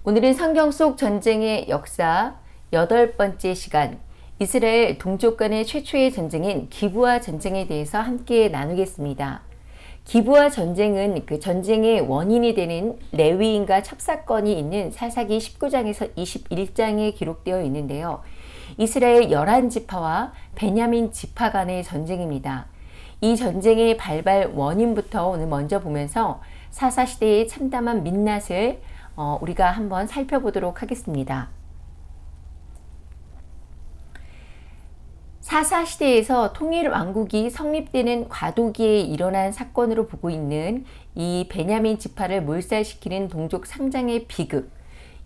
오늘은 성경 속 전쟁의 역사 8번째 시간, 이스라엘 동족 간의 최초의 전쟁인 기브아 전쟁에 대해서 함께 나누겠습니다. 기브아 전쟁은 그 전쟁의 원인이 되는 레위인과 첩사건이 있는 사사기 19장에서 21장에 기록되어 있는데요. 이스라엘 11지파와 베냐민 지파 간의 전쟁입니다. 이 전쟁의 발발 원인부터 오늘 먼저 보면서 사사시대의 참담한 민낯을 우리가 한번 살펴보도록 하겠습니다. 사사시대에서 통일왕국이 성립되는 과도기에 일어난 사건으로 보고 있는 이 베냐민 지파를 몰살시키는 동족 상장의 비극.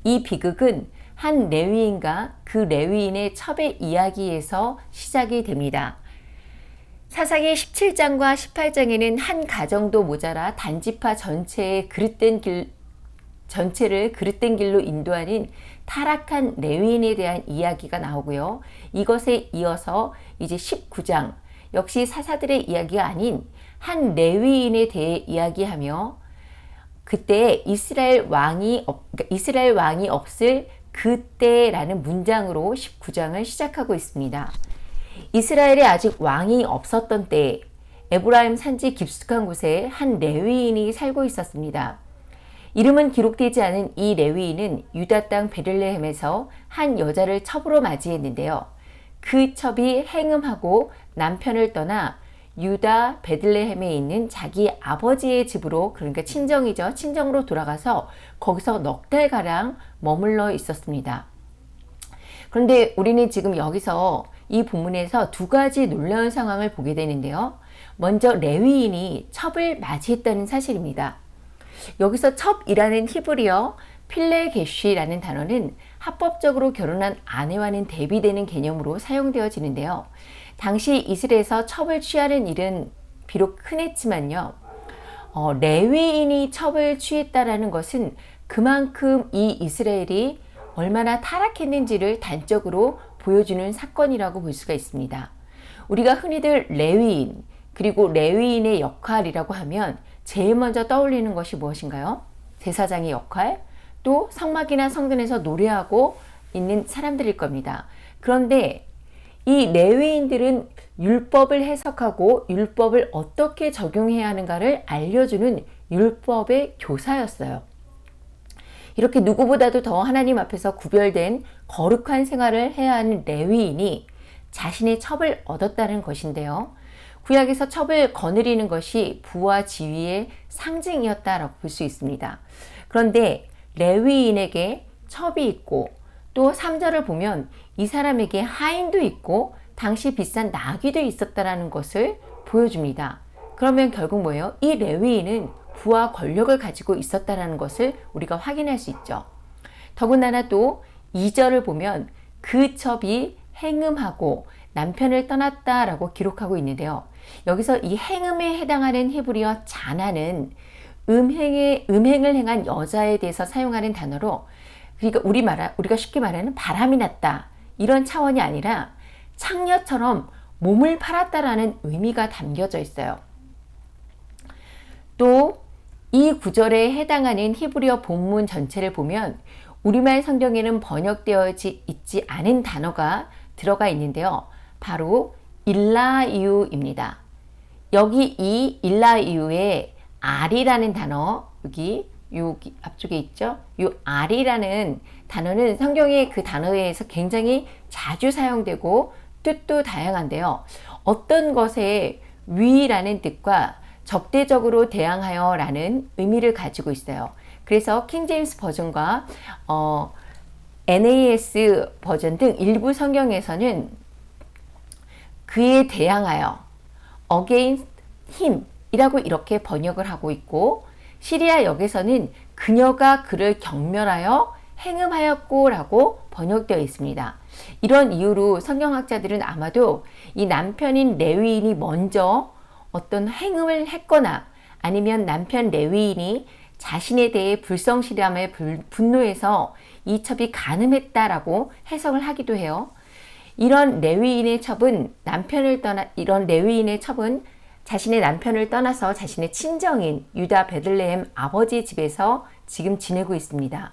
이 비극은 한 레위인과 그 레위인의 첩의 이야기에서 시작이 됩니다. 사사기 17장과 18장에는 한 가정도 모자라 단지파 전체를 그릇된 길로 인도하는 타락한 레위인에 대한 이야기가 나오고요. 이것에 이어서 이제 19장 역시 사사들의 이야기가 아닌 한 레위인에 대해 이야기하며 그때 이스라엘 왕이 없을 그때라는 문장으로 19장을 시작하고 있습니다. 이스라엘에 아직 왕이 없었던 때에 에브라임 산지 깊숙한 곳에 한 레위인이 살고 있었습니다. 이름은 기록되지 않은 이 레위인은 유다 땅 베들레헴에서 한 여자를 첩으로 맞이했는데요. 그 첩이 행음하고 남편을 떠나 유다 베들레헴에 있는 자기 아버지의 집으로, 그러니까 친정으로 돌아가서 거기서 넉 달가량 머물러 있었습니다. 그런데 우리는 지금 여기서 이 본문에서 두 가지 놀라운 상황을 보게 되는데요. 먼저 레위인이 첩을 맞이했다는 사실입니다. 여기서 첩이라는 히브리어 필레게쉬라는 단어는 합법적으로 결혼한 아내와는 대비되는 개념으로 사용되어지는데요. 당시 이스라엘에서 첩을 취하는 일은 비록 흔했지만요. 레위인이 첩을 취했다라는 것은 그만큼 이 이스라엘이 얼마나 타락했는지를 단적으로 보여주는 사건이라고 볼 수가 있습니다. 우리가 흔히들 레위인, 그리고 레위인의 역할이라고 하면 제일 먼저 떠올리는 것이 무엇인가요? 제사장의 역할, 또 성막이나 성전에서 노래하고 있는 사람들일 겁니다. 그런데 이 레위인들은 율법을 해석하고 율법을 어떻게 적용해야 하는가를 알려주는 율법의 교사였어요. 이렇게 누구보다도 더 하나님 앞에서 구별된 거룩한 생활을 해야 하는 레위인이 자신의 첩을 얻었다는 것인데요. 구약에서 첩을 거느리는 것이 부와 지위의 상징이었다라고 볼 수 있습니다. 그런데 레위인에게 첩이 있고 또 3절을 보면 이 사람에게 하인도 있고 당시 비싼 나귀도 있었다라는 것을 보여줍니다. 그러면 결국 뭐예요? 이 레위인은 부와 권력을 가지고 있었다라는 것을 우리가 확인할 수 있죠. 더군다나 또 2절을 보면 그 첩이 행음하고 남편을 떠났다라고 기록하고 있는데요. 여기서 이 행음에 해당하는 히브리어 자나는 음행을 행한 여자에 대해서 사용하는 단어로, 그러니까 우리가 쉽게 말하는 바람이 났다, 이런 차원이 아니라 창녀처럼 몸을 팔았다라는 의미가 담겨져 있어요. 또 이 구절에 해당하는 히브리어 본문 전체를 보면 우리말 성경에는 번역되어 있지 않은 단어가 들어가 있는데요. 바로 일라이유입니다. 여기 이 일라이유에 알이라는 단어, 여기 앞쪽에 있죠? 이 알이라는 단어는 성경의 그 단어에서 굉장히 자주 사용되고 뜻도 다양한데요. 어떤 것에 위라는 뜻과 적대적으로 대항하여 라는 의미를 가지고 있어요. 그래서 킹제임스 버전과 NAS 버전 등 일부 성경에서는 그에 대항하여 against him 이라고 이렇게 번역을 하고 있고, 시리아 역에서는 그녀가 그를 경멸하여 행음하였고 라고 번역되어 있습니다. 이런 이유로 성경학자들은 아마도 이 남편인 레위인이 먼저 어떤 행음을 했거나 아니면 남편 레위인이 자신에 대해 불성실함에 분노해서 이 첩이 간음했다라고 해석을 하기도 해요. 이런 레위인의 첩은 자신의 남편을 떠나서 자신의 친정인 유다 베들레헴 아버지 집에서 지금 지내고 있습니다.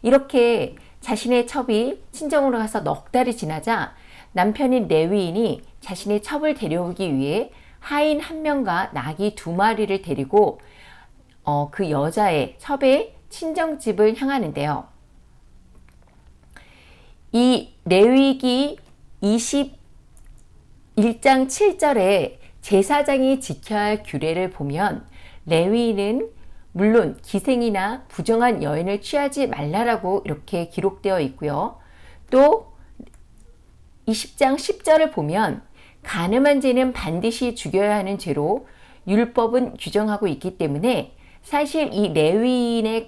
이렇게 자신의 첩이 친정으로 가서 넉 달이 지나자 남편인 레위인이 자신의 첩을 데려오기 위해 하인 1명과 나귀 2마리를 데리고 그 여자의 첩의 친정집을 향하는데요. 이 레위기 21장 7절에 제사장이 지켜야 할 규례를 보면 레위인은 물론 기생이나 부정한 여인을 취하지 말라라고 이렇게 기록되어 있고요. 또 20장 10절을 보면 간음한 죄는 반드시 죽여야 하는 죄로 율법은 규정하고 있기 때문에 사실 이 레위인이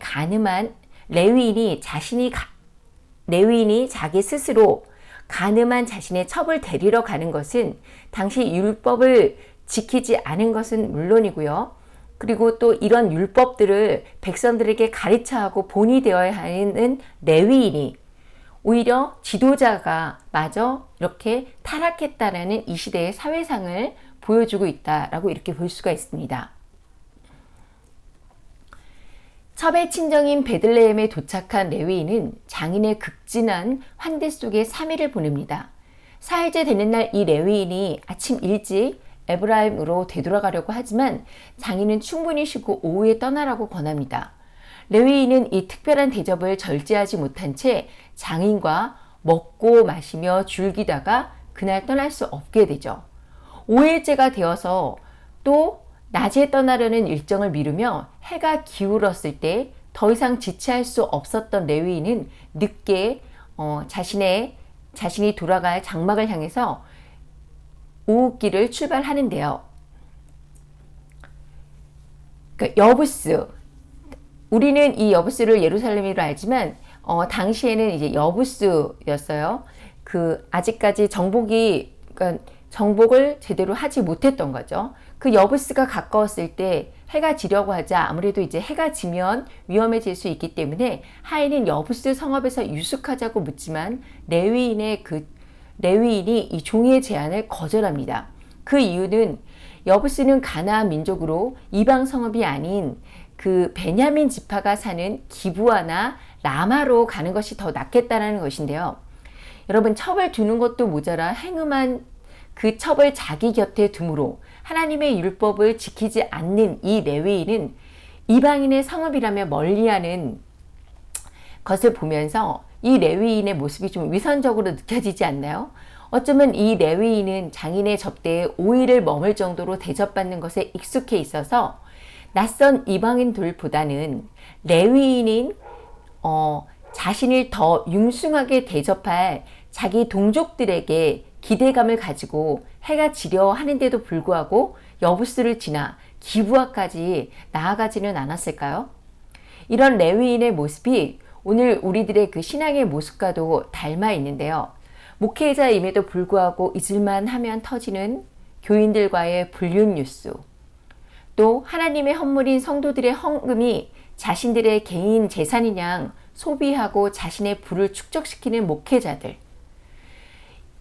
자기 스스로 간음한 자신의 첩을 데리러 가는 것은 당시 율법을 지키지 않은 것은 물론이고요. 그리고 또 이런 율법들을 백성들에게 가르쳐 하고 본이 되어야 하는 레위인이 오히려 지도자가 마저 이렇게 타락했다라는 이 시대의 사회상을 보여주고 있다라고 이렇게 볼 수가 있습니다. 첩의 친정인 베들레헴에 도착한 레위인은 장인의 극진한 환대 속에 3일을 보냅니다. 사흘째 되는 날 이 레위인이 아침 일찍 에브라임으로 되돌아가려고 하지만 장인은 충분히 쉬고 오후에 떠나라고 권합니다. 레위인은 이 특별한 대접을 절제하지 못한 채 장인과 먹고 마시며 즐기다가 그날 떠날 수 없게 되죠. 5일째가 되어서 또 낮에 떠나려는 일정을 미루며 해가 기울었을 때 더 이상 지체할 수 없었던 레위인은 늦게 자신이 돌아갈 장막을 향해서 오후길을 출발하는데요. 그러니까 여부스, 우리는 이 여부스를 예루살렘으로 알지만 당시에는 이제 여부스였어요. 아직까지 정복을 제대로 하지 못했던 거죠. 그 여부스가 가까웠을 때 해가 지려고 하자 아무래도 이제 해가 지면 위험해질 수 있기 때문에 하인인 여부스 성읍에서 유숙하자고 묻지만 레위인이 이 종의 제안을 거절합니다. 그 이유는 여부스는 가나안 민족으로 이방 성읍이 아닌 그 베냐민 지파가 사는 기브아나 라마로 가는 것이 더 낫겠다는 것인데요. 여러분, 첩을 두는 것도 모자라 행음한 그 첩을 자기 곁에 둠으로 하나님의 율법을 지키지 않는 이 레위인은 이방인의 성읍이라며 멀리하는 것을 보면서 이 레위인의 모습이 좀 위선적으로 느껴지지 않나요? 어쩌면 이 레위인은 장인의 접대에 5일을 머물 정도로 대접받는 것에 익숙해 있어서 낯선 이방인들보다는 레위인인 자신을 더 융숭하게 대접할 자기 동족들에게 기대감을 가지고 해가 지려 하는데도 불구하고 여부스를 지나 기브아까지 나아가지는 않았을까요? 이런 레위인의 모습이 오늘 우리들의 그 신앙의 모습과도 닮아 있는데요. 목회자임에도 불구하고 잊을만 하면 터지는 교인들과의 불륜 뉴스, 또 하나님의 헌물인 성도들의 헌금이 자신들의 개인 재산인 양 소비하고 자신의 부를 축적시키는 목회자들,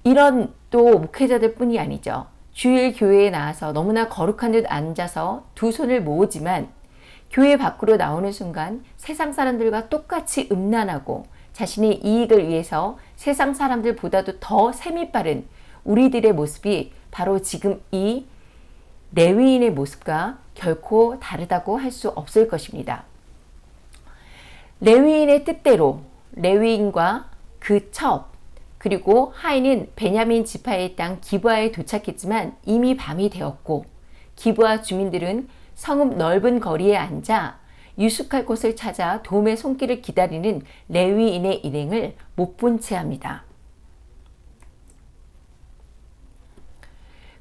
이런 또 목회자들 뿐이 아니죠. 주일 교회에 나와서 너무나 거룩한 듯 앉아서 두 손을 모으지만 교회 밖으로 나오는 순간 세상 사람들과 똑같이 음란하고 자신의 이익을 위해서 세상 사람들보다도 더 셈이 빠른 우리들의 모습이 바로 지금 이 레위인의 모습과 결코 다르다고 할 수 없을 것입니다. 레위인의 뜻대로 레위인과 그 첩, 그리고 하인은 베냐민 지파의 땅 기브아에 도착했지만 이미 밤이 되었고 기브아 주민들은 성읍 넓은 거리에 앉아 유숙할 곳을 찾아 도움의 손길을 기다리는 레위인의 일행을 못 본 채 합니다.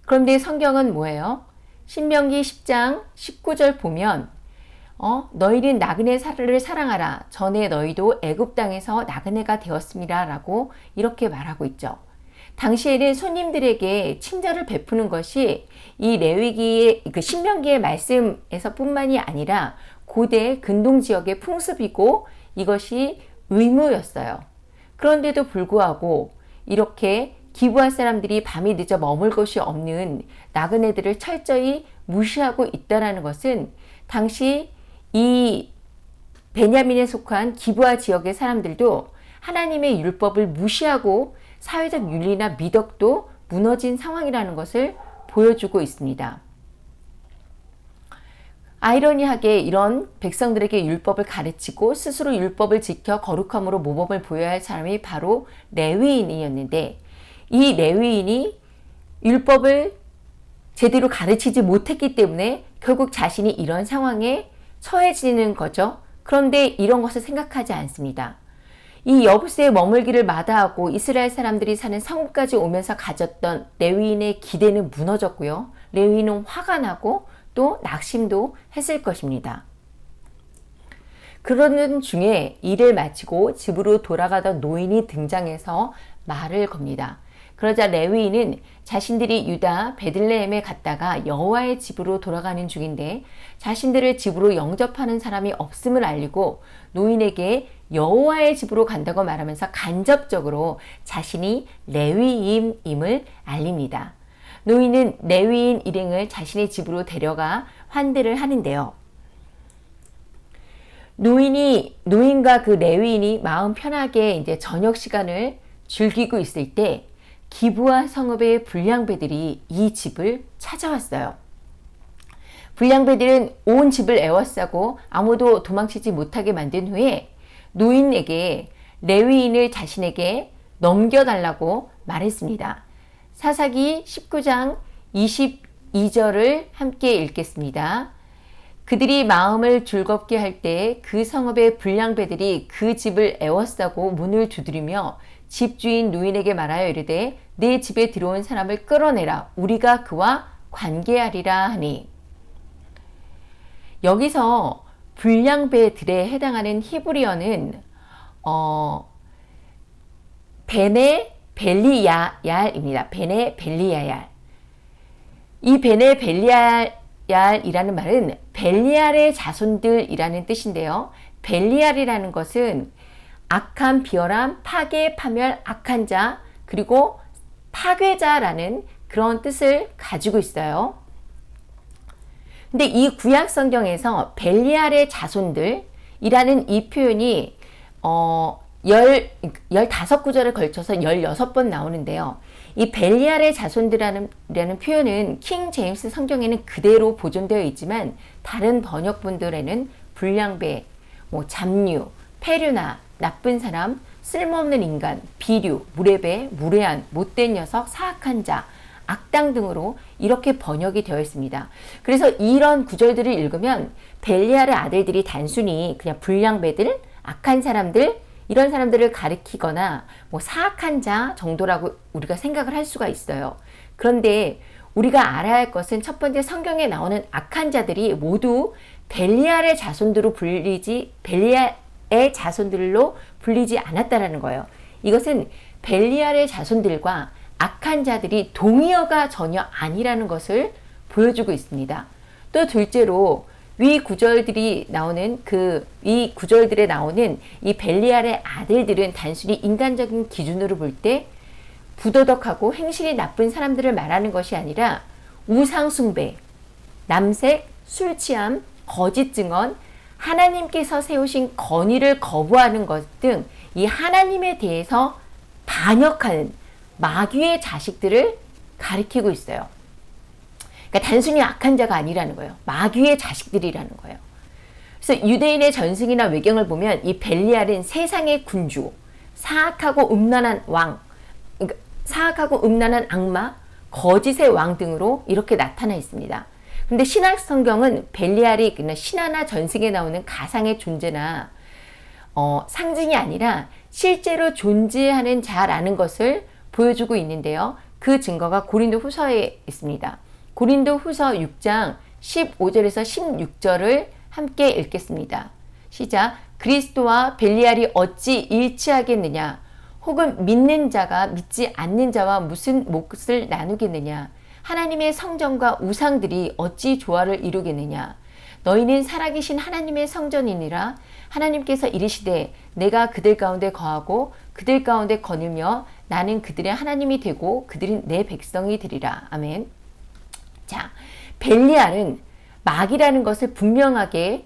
그런데 성경은 뭐예요? 신명기 10장 19절 보면 너희는 나그네를 사랑하라. 전에 너희도 애굽 땅에서 나그네가 되었습니다. 라고 이렇게 말하고 있죠. 당시에는 손님들에게 친절을 베푸는 것이 이 레위기의 그 신명기의 말씀에서 뿐만이 아니라 고대 근동 지역의 풍습이고 이것이 의무였어요. 그런데도 불구하고 이렇게 기브아 사람들이 밤이 늦어 머물 곳이 없는 나그네들을 철저히 무시하고 있다는 것은 당시 이 베냐민에 속한 기브아 지역의 사람들도 하나님의 율법을 무시하고 사회적 윤리나 미덕도 무너진 상황이라는 것을 보여주고 있습니다. 아이러니하게 이런 백성들에게 율법을 가르치고 스스로 율법을 지켜 거룩함으로 모범을 보여야 할 사람이 바로 레위인이었는데, 이 레위인이 율법을 제대로 가르치지 못했기 때문에 결국 자신이 이런 상황에 처해지는 거죠. 그런데 이런 것을 생각하지 않습니다. 이 여부스에 머물기를 마다하고 이스라엘 사람들이 사는 성읍까지 오면서 가졌던 레위인의 기대는 무너졌고요. 레위인은 화가 나고 또 낙심도 했을 것입니다. 그러는 중에 일을 마치고 집으로 돌아가던 노인이 등장해서 말을 겁니다. 그러자 레위인은 자신들이 유다 베들레헴에 갔다가 여호와의 집으로 돌아가는 중인데 자신들을 집으로 영접하는 사람이 없음을 알리고 노인에게 여호와의 집으로 간다고 말하면서 간접적으로 자신이 레위인임을 알립니다. 노인은 레위인 일행을 자신의 집으로 데려가 환대를 하는데요. 노인과 그 레위인이 마음 편하게 이제 저녁 시간을 즐기고 있을 때 기브아 성읍의 불량배들이 이 집을 찾아왔어요. 불량배들은 온 집을 에워싸고 아무도 도망치지 못하게 만든 후에 노인에게 레위인을 자신에게 넘겨달라고 말했습니다. 사사기 19장 22절을 함께 읽겠습니다. 그들이 마음을 즐겁게 할 때 그 성읍의 불량배들이 그 집을 에워싸고 문을 두드리며 집주인 노인에게 말하여 이르되 내 집에 들어온 사람을 끌어내라. 우리가 그와 관계하리라 하니. 여기서 불량배들에 해당하는 히브리어는 베네 벨리야얄입니다. 베네 벨리야얄. 이 베네 벨리야얄이라는 말은 벨리알의 자손들이라는 뜻인데요. 벨리알이라는 것은 악한, 비열함, 파괴, 파멸, 악한 자, 그리고 파괴자라는 그런 뜻을 가지고 있어요. 근데 이 구약 성경에서 벨리알의 자손들이라는 이 표현이 15구절에 걸쳐서 16번 나오는데요. 이 벨리알의 자손들이라는 표현은 킹 제임스 성경에는 그대로 보존되어 있지만 다른 번역본들에는 불량배, 잡류, 폐류나 나쁜 사람, 쓸모없는 인간, 비류, 무례배, 무례한, 못된 녀석, 사악한 자, 악당 등으로 이렇게 번역이 되어 있습니다. 그래서 이런 구절들을 읽으면 벨리알의 아들들이 단순히 그냥 불량배들, 악한 사람들, 이런 사람들을 가리키거나 사악한 자 정도라고 우리가 생각을 할 수가 있어요. 그런데 우리가 알아야 할 것은 첫 번째 성경에 나오는 악한 자들이 모두 벨리알의 자손들로 불리지 않았다라는 거예요. 이것은 벨리알의 자손들과 악한 자들이 동의어가 전혀 아니라는 것을 보여주고 있습니다. 또 둘째로 이 구절들에 나오는 이 벨리알의 아들들은 단순히 인간적인 기준으로 볼 때 부도덕하고 행실이 나쁜 사람들을 말하는 것이 아니라 우상숭배, 남색, 술취함, 거짓 증언, 하나님께서 세우신 건의를 거부하는 것 등 이 하나님에 대해서 반역하는 마귀의 자식들을 가리키고 있어요. 그러니까 단순히 악한 자가 아니라는 거예요. 마귀의 자식들이라는 거예요. 그래서 유대인의 전승이나 외경을 보면 이 벨리알은 세상의 군주, 사악하고 음란한 왕, 그러니까 사악하고 음란한 악마, 거짓의 왕 등으로 이렇게 나타나 있습니다. 근데 신약 성경은 벨리알이 그냥 신화나 전승에 나오는 가상의 존재나 상징이 아니라 실제로 존재하는 자라는 것을 보여주고 있는데요. 그 증거가 고린도 후서에 있습니다. 고린도 후서 6장 15절에서 16절을 함께 읽겠습니다. 시작. 그리스도와 벨리알이 어찌 일치하겠느냐? 혹은 믿는 자가 믿지 않는 자와 무슨 몫을 나누겠느냐? 하나님의 성전과 우상들이 어찌 조화를 이루겠느냐? 너희는 살아계신 하나님의 성전이니라. 하나님께서 이르시되 내가 그들 가운데 거하고 그들 가운데 거닐며 나는 그들의 하나님이 되고 그들은 내 백성이 되리라. 아멘. 자, 벨리알은 마귀라는 것을 분명하게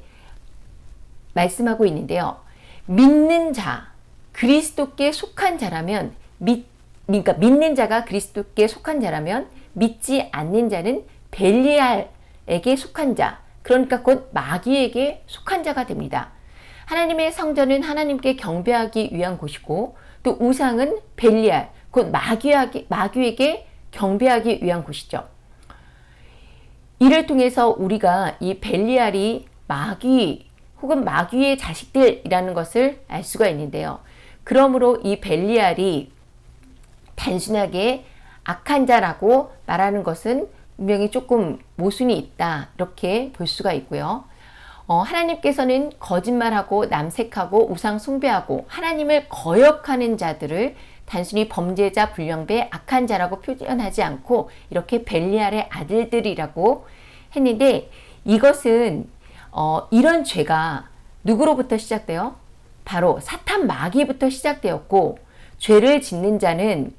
말씀하고 있는데요. 믿는 자, 그리스도께 속한 자라면 그러니까 믿는 자가 그리스도께 속한 자라면 믿지 않는 자는 벨리알에게 속한 자, 그러니까 곧 마귀에게 속한 자가 됩니다. 하나님의 성전은 하나님께 경배하기 위한 곳이고 또 우상은 벨리알, 곧 마귀에게 경배하기 위한 곳이죠. 이를 통해서 우리가 이 벨리알이 마귀 혹은 마귀의 자식들이라는 것을 알 수가 있는데요. 그러므로 이 벨리알이 단순하게 악한 자라고 말하는 것은 분명히 조금 모순이 있다, 이렇게 볼 수가 있고요. 하나님께서는 거짓말하고 남색하고 우상 숭배하고 하나님을 거역하는 자들을 단순히 범죄자, 불량배, 악한 자라고 표현하지 않고 이렇게 벨리알의 아들들이라고 했는데, 이것은 이런 죄가 누구로부터 시작돼요? 바로 사탄 마귀부터 시작되었고, 죄를 짓는 자는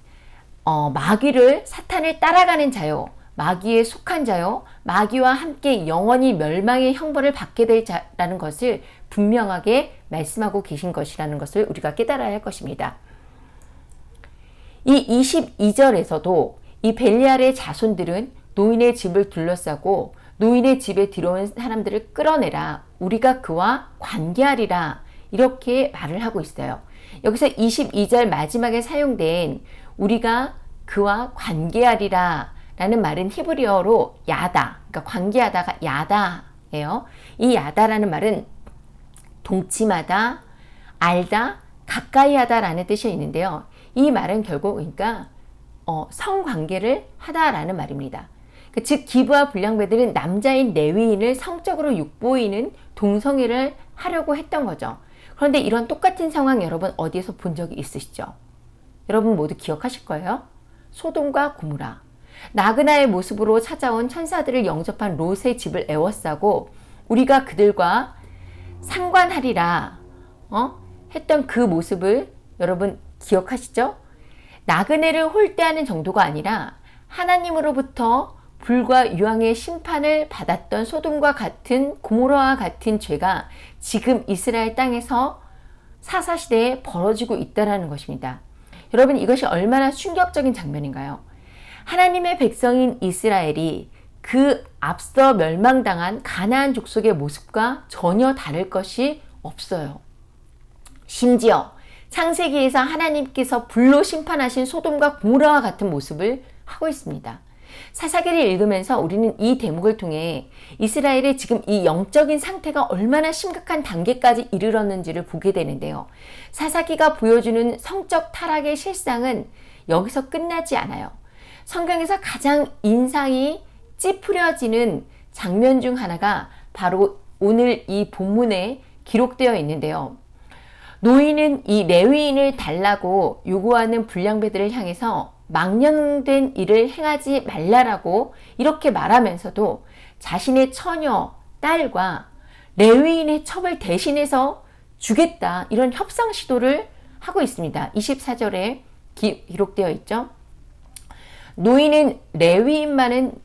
마귀를, 사탄을 따라가는 자요, 마귀에 속한 자요, 마귀와 함께 영원히 멸망의 형벌을 받게 될 자라는 것을 분명하게 말씀하고 계신 것이라는 것을 우리가 깨달아야 할 것입니다. 이 22절에서도 이 벨리알의 자손들은 노인의 집을 둘러싸고 노인의 집에 들어온 사람들을 끌어내라, 우리가 그와 관계하리라, 이렇게 말을 하고 있어요. 여기서 22절 마지막에 사용된 우리가 그와 관계하리라 라는 말은 히브리어로 야다, 그러니까 관계하다가 야다예요. 이 야다라는 말은 동침하다, 알다, 가까이 하다라는 뜻이 있는데요. 이 말은 결국 그러니까 성관계를 하다라는 말입니다. 즉 기브와 불량배들은 남자인 레위인을 성적으로 육보이는 동성애를 하려고 했던 거죠. 그런데 이런 똑같은 상황 여러분 어디에서 본 적이 있으시죠? 여러분 모두 기억하실 거예요. 소돔과 고모라, 나그나의 모습으로 찾아온 천사들을 영접한 롯의 집을 에워싸고 우리가 그들과 상관하리라 했던 그 모습을 여러분 기억하시죠? 나그네를 홀대하는 정도가 아니라 하나님으로부터 불과 유황의 심판을 받았던 소돔과 같은, 고모라와 같은 죄가 지금 이스라엘 땅에서 사사시대에 벌어지고 있다는 것입니다. 여러분, 이것이 얼마나 충격적인 장면인가요? 하나님의 백성인 이스라엘이 그 앞서 멸망당한 가나안 족속의 모습과 전혀 다를 것이 없어요. 심지어 창세기에서 하나님께서 불로 심판하신 소돔과 고모라와 같은 모습을 하고 있습니다. 사사기를 읽으면서 우리는 이 대목을 통해 이스라엘의 지금 이 영적인 상태가 얼마나 심각한 단계까지 이르렀는지를 보게 되는데요. 사사기가 보여주는 성적 타락의 실상은 여기서 끝나지 않아요. 성경에서 가장 인상이 찌푸려지는 장면 중 하나가 바로 오늘 이 본문에 기록되어 있는데요. 노인은 이 레위인을 달라고 요구하는 불량배들을 향해서 망령된 일을 행하지 말라라고 이렇게 말하면서도 자신의 처녀, 딸과 레위인의 첩을 대신해서 주겠다, 이런 협상 시도를 하고 있습니다. 24절에 기록되어 있죠. 노인은 레위인만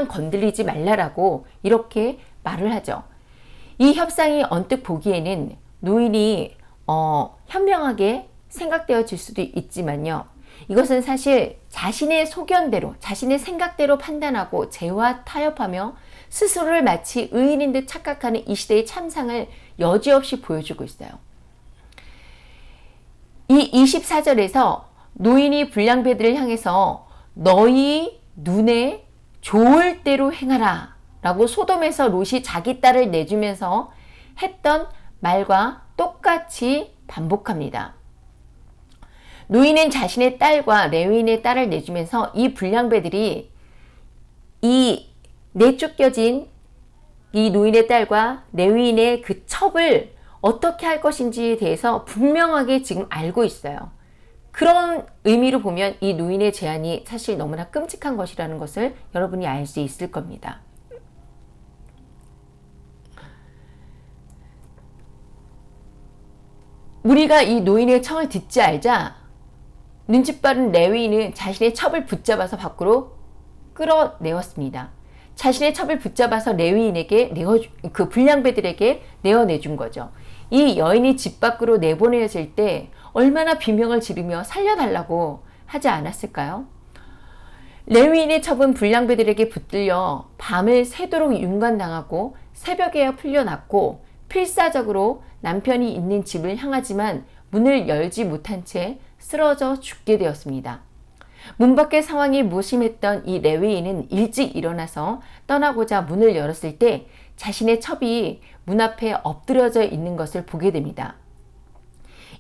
건드리지 말라라고 이렇게 말을 하죠. 이 협상이 언뜻 보기에는 노인이 현명하게 생각되어질 수도 있지만요. 이것은 사실 자신의 소견대로, 자신의 생각대로 판단하고 죄와 타협하며 스스로를 마치 의인인 듯 착각하는 이 시대의 참상을 여지없이 보여주고 있어요. 이 24절에서 노인이 불량배들을 향해서 너희 눈에 좋을 대로 행하라 라고 소돔에서 롯이 자기 딸을 내주면서 했던 말과 똑같이 반복합니다. 노인은 자신의 딸과 레위인의 딸을 내주면서 이 불량배들이 이 내쫓겨진 이 노인의 딸과 레위인의 그 첩을 어떻게 할 것인지에 대해서 분명하게 지금 알고 있어요. 그런 의미로 보면 이 노인의 제안이 사실 너무나 끔찍한 것이라는 것을 여러분이 알 수 있을 겁니다. 우리가 이 노인의 청을 듣지 알자 눈치 빠른 레위인은 자신의 첩을 붙잡아서 밖으로 끌어내었습니다. 자신의 첩을 붙잡아서 레위인에게 그 불량배들에게 내어내준 거죠. 이 여인이 집 밖으로 내보내질 때 얼마나 비명을 지르며 살려달라고 하지 않았을까요? 레위인의 첩은 불량배들에게 붙들려 밤을 새도록 윤관당하고 새벽에야 풀려났고, 필사적으로 남편이 있는 집을 향하지만 문을 열지 못한 채 쓰러져 죽게 되었습니다. 문 밖의 상황이 무심했던 이 레위인은 일찍 일어나서 떠나고자 문을 열었을 때 자신의 첩이 문 앞에 엎드려져 있는 것을 보게 됩니다.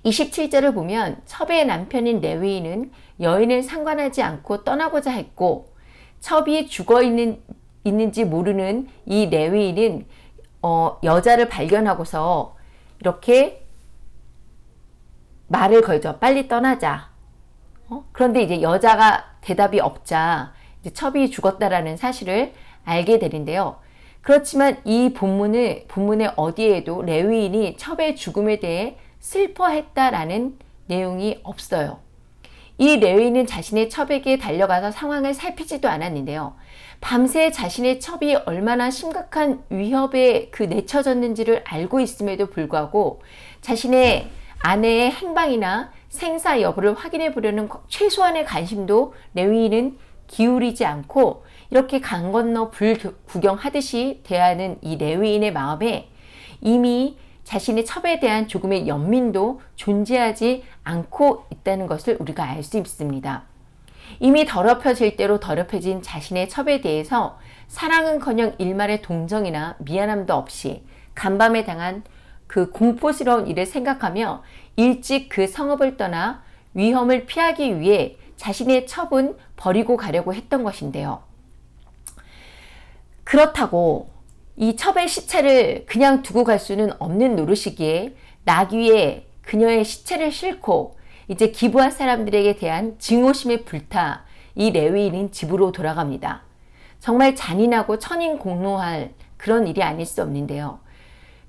27절을 보면 첩의 남편인 레위인은 여인을 상관하지 않고 떠나고자 했고, 첩이 죽어 있는지 모르는 이 레위인은 여자를 발견하고서 이렇게 말을 걸죠. 빨리 떠나자. 그런데 이제 여자가 대답이 없자 이제 첩이 죽었다라는 사실을 알게 되는데요. 그렇지만 이 본문의 어디에도 레위인이 첩의 죽음에 대해 슬퍼했다라는 내용이 없어요. 이 레위인은 자신의 첩에게 달려가서 상황을 살피지도 않았는데요. 밤새 자신의 첩이 얼마나 심각한 위협에 내처졌는지를 알고 있음에도 불구하고 자신의 아내의 행방이나 생사 여부를 확인해 보려는 최소한의 관심도 레위인은 기울이지 않고 이렇게 강 건너 불 구경하듯이 대하는 이 레위인의 마음에 이미 자신의 첩에 대한 조금의 연민도 존재하지 않고 있다는 것을 우리가 알 수 있습니다. 이미 더럽혀질 대로 더럽혀진 자신의 첩에 대해서 사랑은커녕 일말의 동정이나 미안함도 없이 간밤에 당한 그 공포스러운 일을 생각하며 일찍 그 성읍을 떠나 위험을 피하기 위해 자신의 첩은 버리고 가려고 했던 것인데요. 그렇다고 이 첩의 시체를 그냥 두고 갈 수는 없는 노릇이기에 나귀에 그녀의 시체를 싣고 이제 기브아 사람들에게 대한 증오심에 불타 이 레위인은 집으로 돌아갑니다. 정말 잔인하고 천인공노할 그런 일이 아닐 수 없는데요.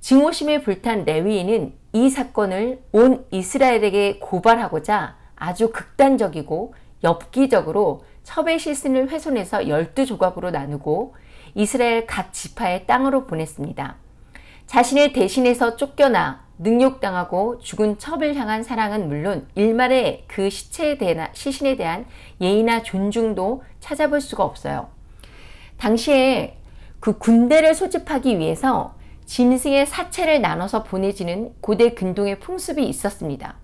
증오심에 불탄 레위인은 이 사건을 온 이스라엘에게 고발하고자 아주 극단적이고 엽기적으로 첩의 시신을 훼손해서 12조각으로 나누고 이스라엘 각 지파의 땅으로 보냈습니다. 자신을 대신해서 쫓겨나 능욕당하고 죽은 첩을 향한 사랑은 물론 일말의 그 시신에 대한 예의나 존중도 찾아볼 수가 없어요. 당시에 그 군대를 소집하기 위해서 짐승의 사체를 나눠서 보내지는 고대 근동의 풍습이 있었습니다.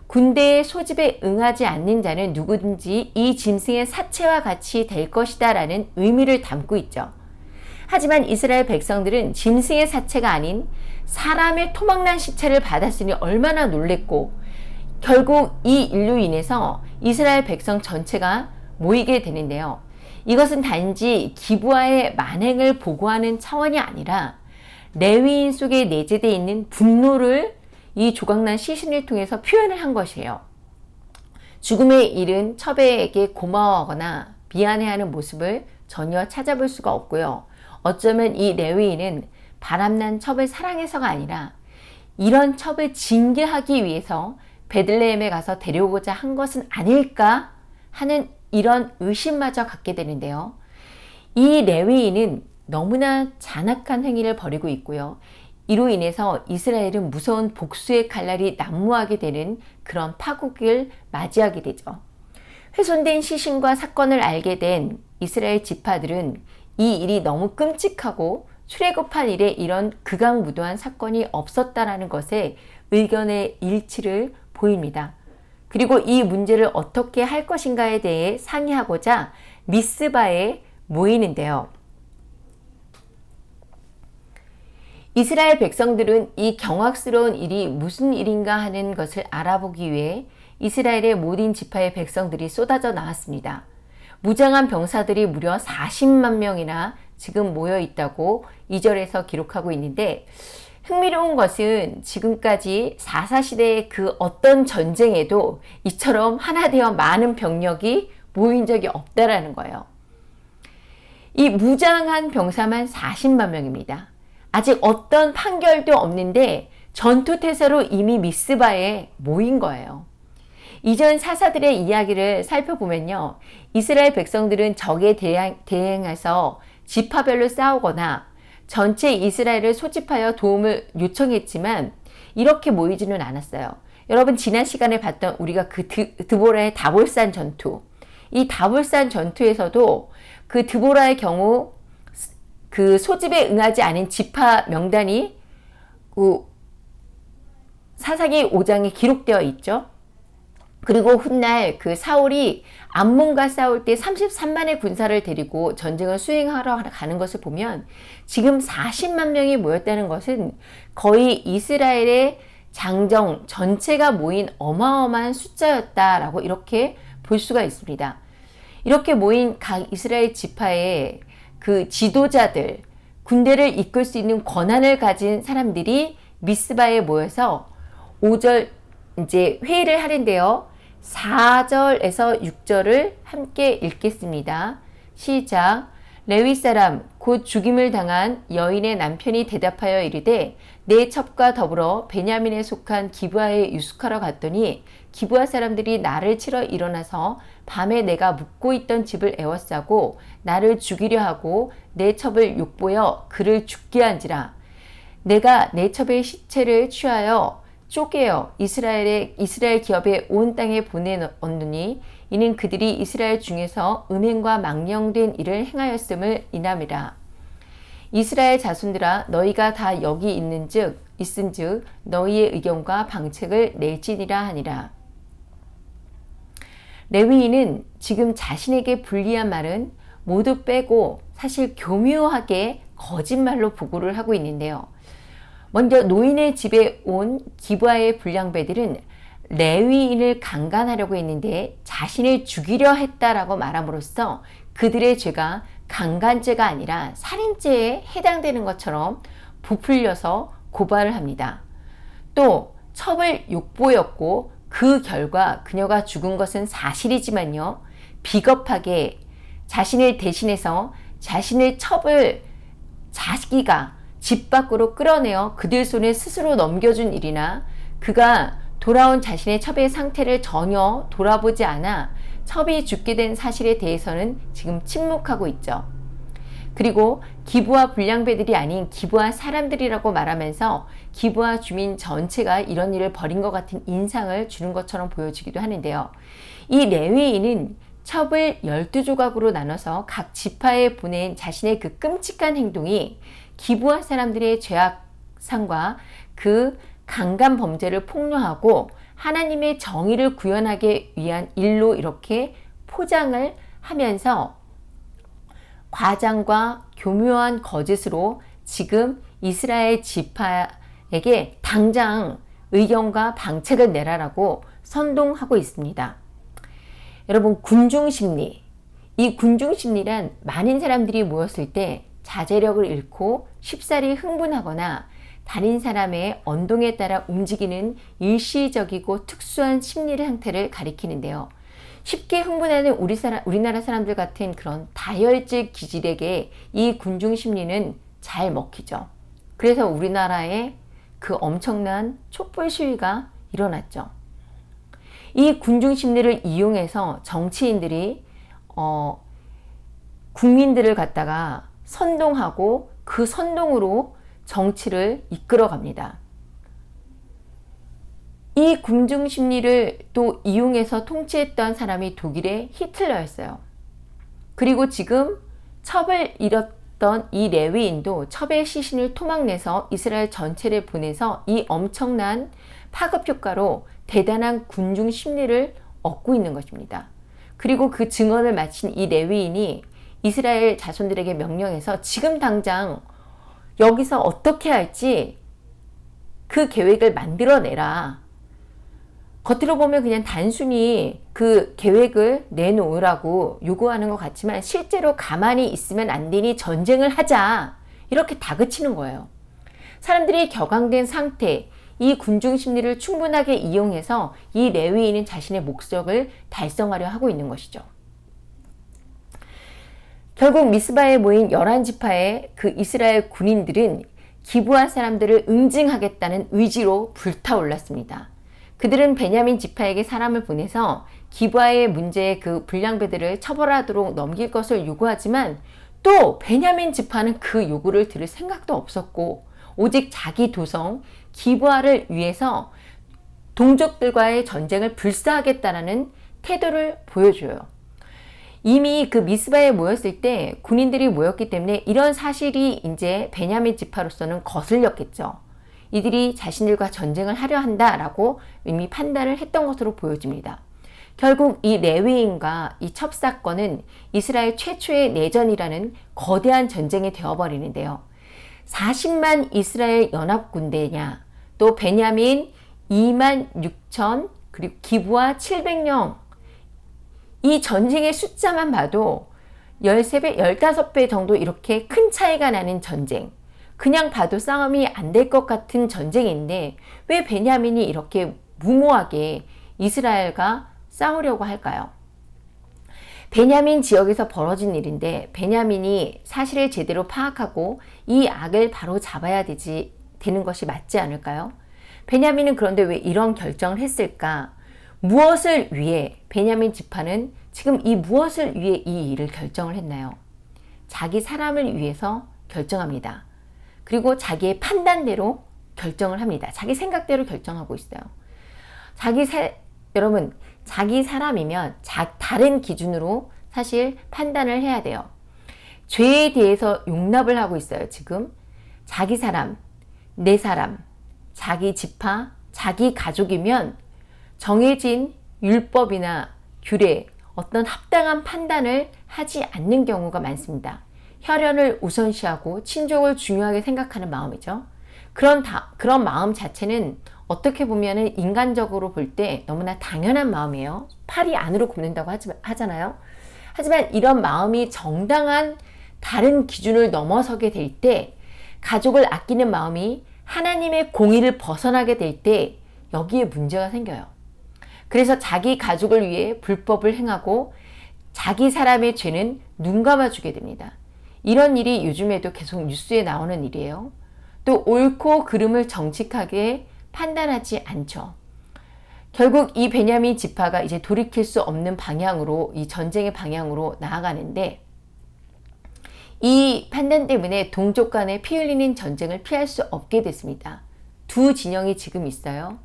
군대의 소집에 응하지 않는 자는 누구든지 이 짐승의 사체와 같이 될 것이다 라는 의미를 담고 있죠. 하지만 이스라엘 백성들은 짐승의 사체가 아닌 사람의 토막난 시체를 받았으니 얼마나 놀랬고, 결국 이 일로 인해서 이스라엘 백성 전체가 모이게 되는데요. 이것은 단지 기브아의 만행을 보고하는 차원이 아니라 레위인 속에 내재되어 있는 분노를 이 조각난 시신을 통해서 표현을 한 것이에요. 죽음에 이른 첩에게 고마워하거나 미안해하는 모습을 전혀 찾아볼 수가 없고요. 어쩌면 이 레위인은 바람난 첩을 사랑해서가 아니라 이런 첩을 징계하기 위해서 베들레헴에 가서 데려오고자 한 것은 아닐까 하는 이런 의심마저 갖게 되는데요. 이 레위인은 너무나 잔악한 행위를 벌이고 있고요. 이로 인해서 이스라엘은 무서운 복수의 칼날이 난무하게 되는 그런 파국을 맞이하게 되죠. 훼손된 시신과 사건을 알게 된 이스라엘 지파들은 이 일이 너무 끔찍하고 출애굽한 일에 이런 극악무도한 사건이 없었다라는 것에 의견의 일치를 보입니다. 그리고 이 문제를 어떻게 할 것인가에 대해 상의하고자 미스바에 모이는데요. 이스라엘 백성들은 이 경악스러운 일이 무슨 일인가 하는 것을 알아보기 위해 이스라엘의 모든 지파의 백성들이 쏟아져 나왔습니다. 무장한 병사들이 무려 40만 명이나 지금 모여 있다고 2절에서 기록하고 있는데, 흥미로운 것은 지금까지 4사 시대의 그 어떤 전쟁에도 이처럼 하나 되어 많은 병력이 모인 적이 없다라는 거예요. 이 무장한 병사만 40만 명입니다. 아직 어떤 판결도 없는데 전투태세로 이미 미스바에 모인 거예요. 이전 사사들의 이야기를 살펴보면요, 이스라엘 백성들은 적에 대행해서 지파별로 싸우거나 전체 이스라엘을 소집하여 도움을 요청했지만 이렇게 모이지는 않았어요. 여러분 지난 시간에 봤던 우리가 그 드보라의 다볼산 전투, 이 다볼산 전투에서도 그 드보라의 경우 그 소집에 응하지 않은 지파 명단이 그 사사기 5장에 기록되어 있죠. 그리고 훗날 그 사울이 암몬과 싸울 때 33만의 군사를 데리고 전쟁을 수행하러 가는 것을 보면 지금 40만 명이 모였다는 것은 거의 이스라엘의 장정 전체가 모인 어마어마한 숫자였다라고 이렇게 볼 수가 있습니다. 이렇게 모인 각 이스라엘 지파의 그 지도자들, 군대를 이끌 수 있는 권한을 가진 사람들이 미스바에 모여서 5절 이제 회의를 하는데요. 4절에서 6절을 함께 읽겠습니다. 시작. 레위 사람 곧 죽임을 당한 여인의 남편이 대답하여 이르되 내 첩과 더불어 베냐민에 속한 기브아에 유숙하러 갔더니 기브아 사람들이 나를 치러 일어나서 밤에 내가 묵고 있던 집을 에워싸고 나를 죽이려 하고 내 첩을 욕보여 그를 죽게 한지라. 내가 내 첩의 시체를 취하여 쪼개어 이스라엘 기업의 온 땅에 보내었느니 이는 그들이 이스라엘 중에서 음행과 망령된 일을 행하였음을 인함이라. 이스라엘 자손들아 너희가 다 여기 있은즉 너희의 의견과 방책을 낼지니라 하니라. 레위인은 지금 자신에게 불리한 말은 모두 빼고 사실 교묘하게 거짓말로 보고를 하고 있는데요. 먼저 노인의 집에 온 기브아의 불량배들은 레위인을 강간하려고 했는데 자신을 죽이려 했다라고 말함으로써 그들의 죄가 강간죄가 아니라 살인죄에 해당되는 것처럼 부풀려서 고발을 합니다. 또 첩을 욕보였고 그 결과 그녀가 죽은 것은 사실이지만요. 비겁하게 자신을 대신해서 자신의 첩을 자기가 집 밖으로 끌어내어 그들 손에 스스로 넘겨준 일이나 그가 돌아온 자신의 첩의 상태를 전혀 돌아보지 않아 첩이 죽게 된 사실에 대해서는 지금 침묵하고 있죠. 그리고 기브아 불량배들이 아닌 기브아 사람들이라고 말하면서 기브아 주민 전체가 이런 일을 벌인 것 같은 인상을 주는 것처럼 보여지기도 하는데요. 이 레위인은 첩을 12조각으로 나눠서 각 지파에 보낸 자신의 그 끔찍한 행동이 기브아 사람들의 죄악상과 그 강간 범죄를 폭로하고 하나님의 정의를 구현하기 위한 일로 이렇게 포장을 하면서 과장과 교묘한 거짓으로 지금 이스라엘 지파에게 당장 의견과 방책을 내라라고 선동하고 있습니다. 여러분 군중심리, 이 군중심리란 많은 사람들이 모였을 때 자제력을 잃고 쉽사리 흥분하거나 다른 사람의 언동에 따라 움직이는 일시적이고 특수한 심리 상태를 가리키는데요. 쉽게 흥분하는 우리나라 사람들 같은 그런 다혈질 기질에게 이 군중심리는 잘 먹히죠. 그래서 우리나라에 그 엄청난 촛불 시위가 일어났죠. 이 군중심리를 이용해서 정치인들이 국민들을 갖다가 선동하고 그 선동으로 정치를 이끌어 갑니다. 이 군중심리를 또 이용해서 통치했던 사람이 독일의 히틀러였어요. 그리고 지금 첩을 잃었던 이 레위인도 첩의 시신을 토막내서 이스라엘 전체를 보내서 이 엄청난 파급 효과로 대단한 군중심리를 얻고 있는 것입니다. 그리고 그 증언을 마친 이 레위인이 이스라엘 자손들에게 명령해서 지금 당장 여기서 어떻게 할지 그 계획을 만들어내라. 겉으로 보면 그냥 단순히 그 계획을 내놓으라고 요구하는 것 같지만 실제로 가만히 있으면 안 되니 전쟁을 하자. 이렇게 다그치는 거예요. 사람들이 격앙된 상태, 이 군중심리를 충분하게 이용해서 이 레위인은 자신의 목적을 달성하려 하고 있는 것이죠. 결국 미스바에 모인 11지파의 그 이스라엘 군인들은 기브아 사람들을 응징하겠다는 의지로 불타올랐습니다. 그들은 베냐민 지파에게 사람을 보내서 기브아의 문제의 그 불량배들을 처벌하도록 넘길 것을 요구하지만 또 베냐민 지파는 그 요구를 들을 생각도 없었고 오직 자기 도성 기브아를 위해서 동족들과의 전쟁을 불사하겠다라는 태도를 보여줘요. 이미 그 미스바에 모였을 때 군인들이 모였기 때문에 이런 사실이 이제 베냐민 지파로서는 거슬렸겠죠. 이들이 자신들과 전쟁을 하려 한다라고 이미 판단을 했던 것으로 보여집니다. 결국 이 레위인과 이 첩사건은 이스라엘 최초의 내전이라는 거대한 전쟁이 되어버리는데요. 40만 이스라엘 연합군대냐, 또 베냐민 2만 6천, 그리고 기브아 700명. 이 전쟁의 숫자만 봐도 13배, 15배 정도 이렇게 큰 차이가 나는 전쟁. 그냥 봐도 싸움이 안 될 것 같은 전쟁인데 왜 베냐민이 이렇게 무모하게 이스라엘과 싸우려고 할까요? 베냐민 지역에서 벌어진 일인데 베냐민이 사실을 제대로 파악하고 이 악을 바로 잡아야 되는 것이 맞지 않을까요? 베냐민은 그런데 왜 이런 결정을 했을까? 무엇을 위해 베냐민 지파는 지금 이 무엇을 위해 이 일을 결정을 했나요? 자기 사람을 위해서 결정합니다. 그리고 자기의 판단대로 결정을 합니다. 자기 생각대로 결정하고 있어요. 여러분, 자기 사람이면 다른 기준으로 사실 판단을 해야 돼요. 죄에 대해서 용납을 하고 있어요. 지금 자기 사람, 내 사람, 자기 지파, 자기 가족이면 정해진 율법이나 규례, 어떤 합당한 판단을 하지 않는 경우가 많습니다. 혈연을 우선시하고 친족을 중요하게 생각하는 마음이죠. 그런 마음 자체는 어떻게 보면 인간적으로 볼 때 너무나 당연한 마음이에요. 팔이 안으로 굽는다고 하잖아요. 하지만 이런 마음이 정당한 다른 기준을 넘어서게 될 때, 가족을 아끼는 마음이 하나님의 공의를 벗어나게 될 때 여기에 문제가 생겨요. 그래서 자기 가족을 위해 불법을 행하고 자기 사람의 죄는 눈 감아주게 됩니다. 이런 일이 요즘에도 계속 뉴스에 나오는 일이에요. 또 옳고 그름을 정직하게 판단하지 않죠. 결국 이 베냐민 지파가 이제 돌이킬 수 없는 방향으로, 이 전쟁의 방향으로 나아가는데, 이 판단 때문에 동족 간의 피 흘리는 전쟁을 피할 수 없게 됐습니다. 두 진영이 지금 있어요.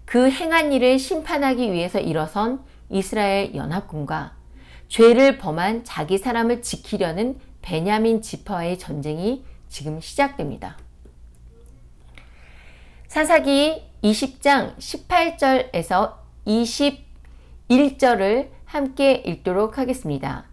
그 행한 일을 심판하기 위해서 일어선 이스라엘 연합군과 죄를 범한 자기 사람을 지키려는 베냐민 지파와의 전쟁이 지금 시작됩니다. 사사기 20장 18절에서 21절을 함께 읽도록 하겠습니다.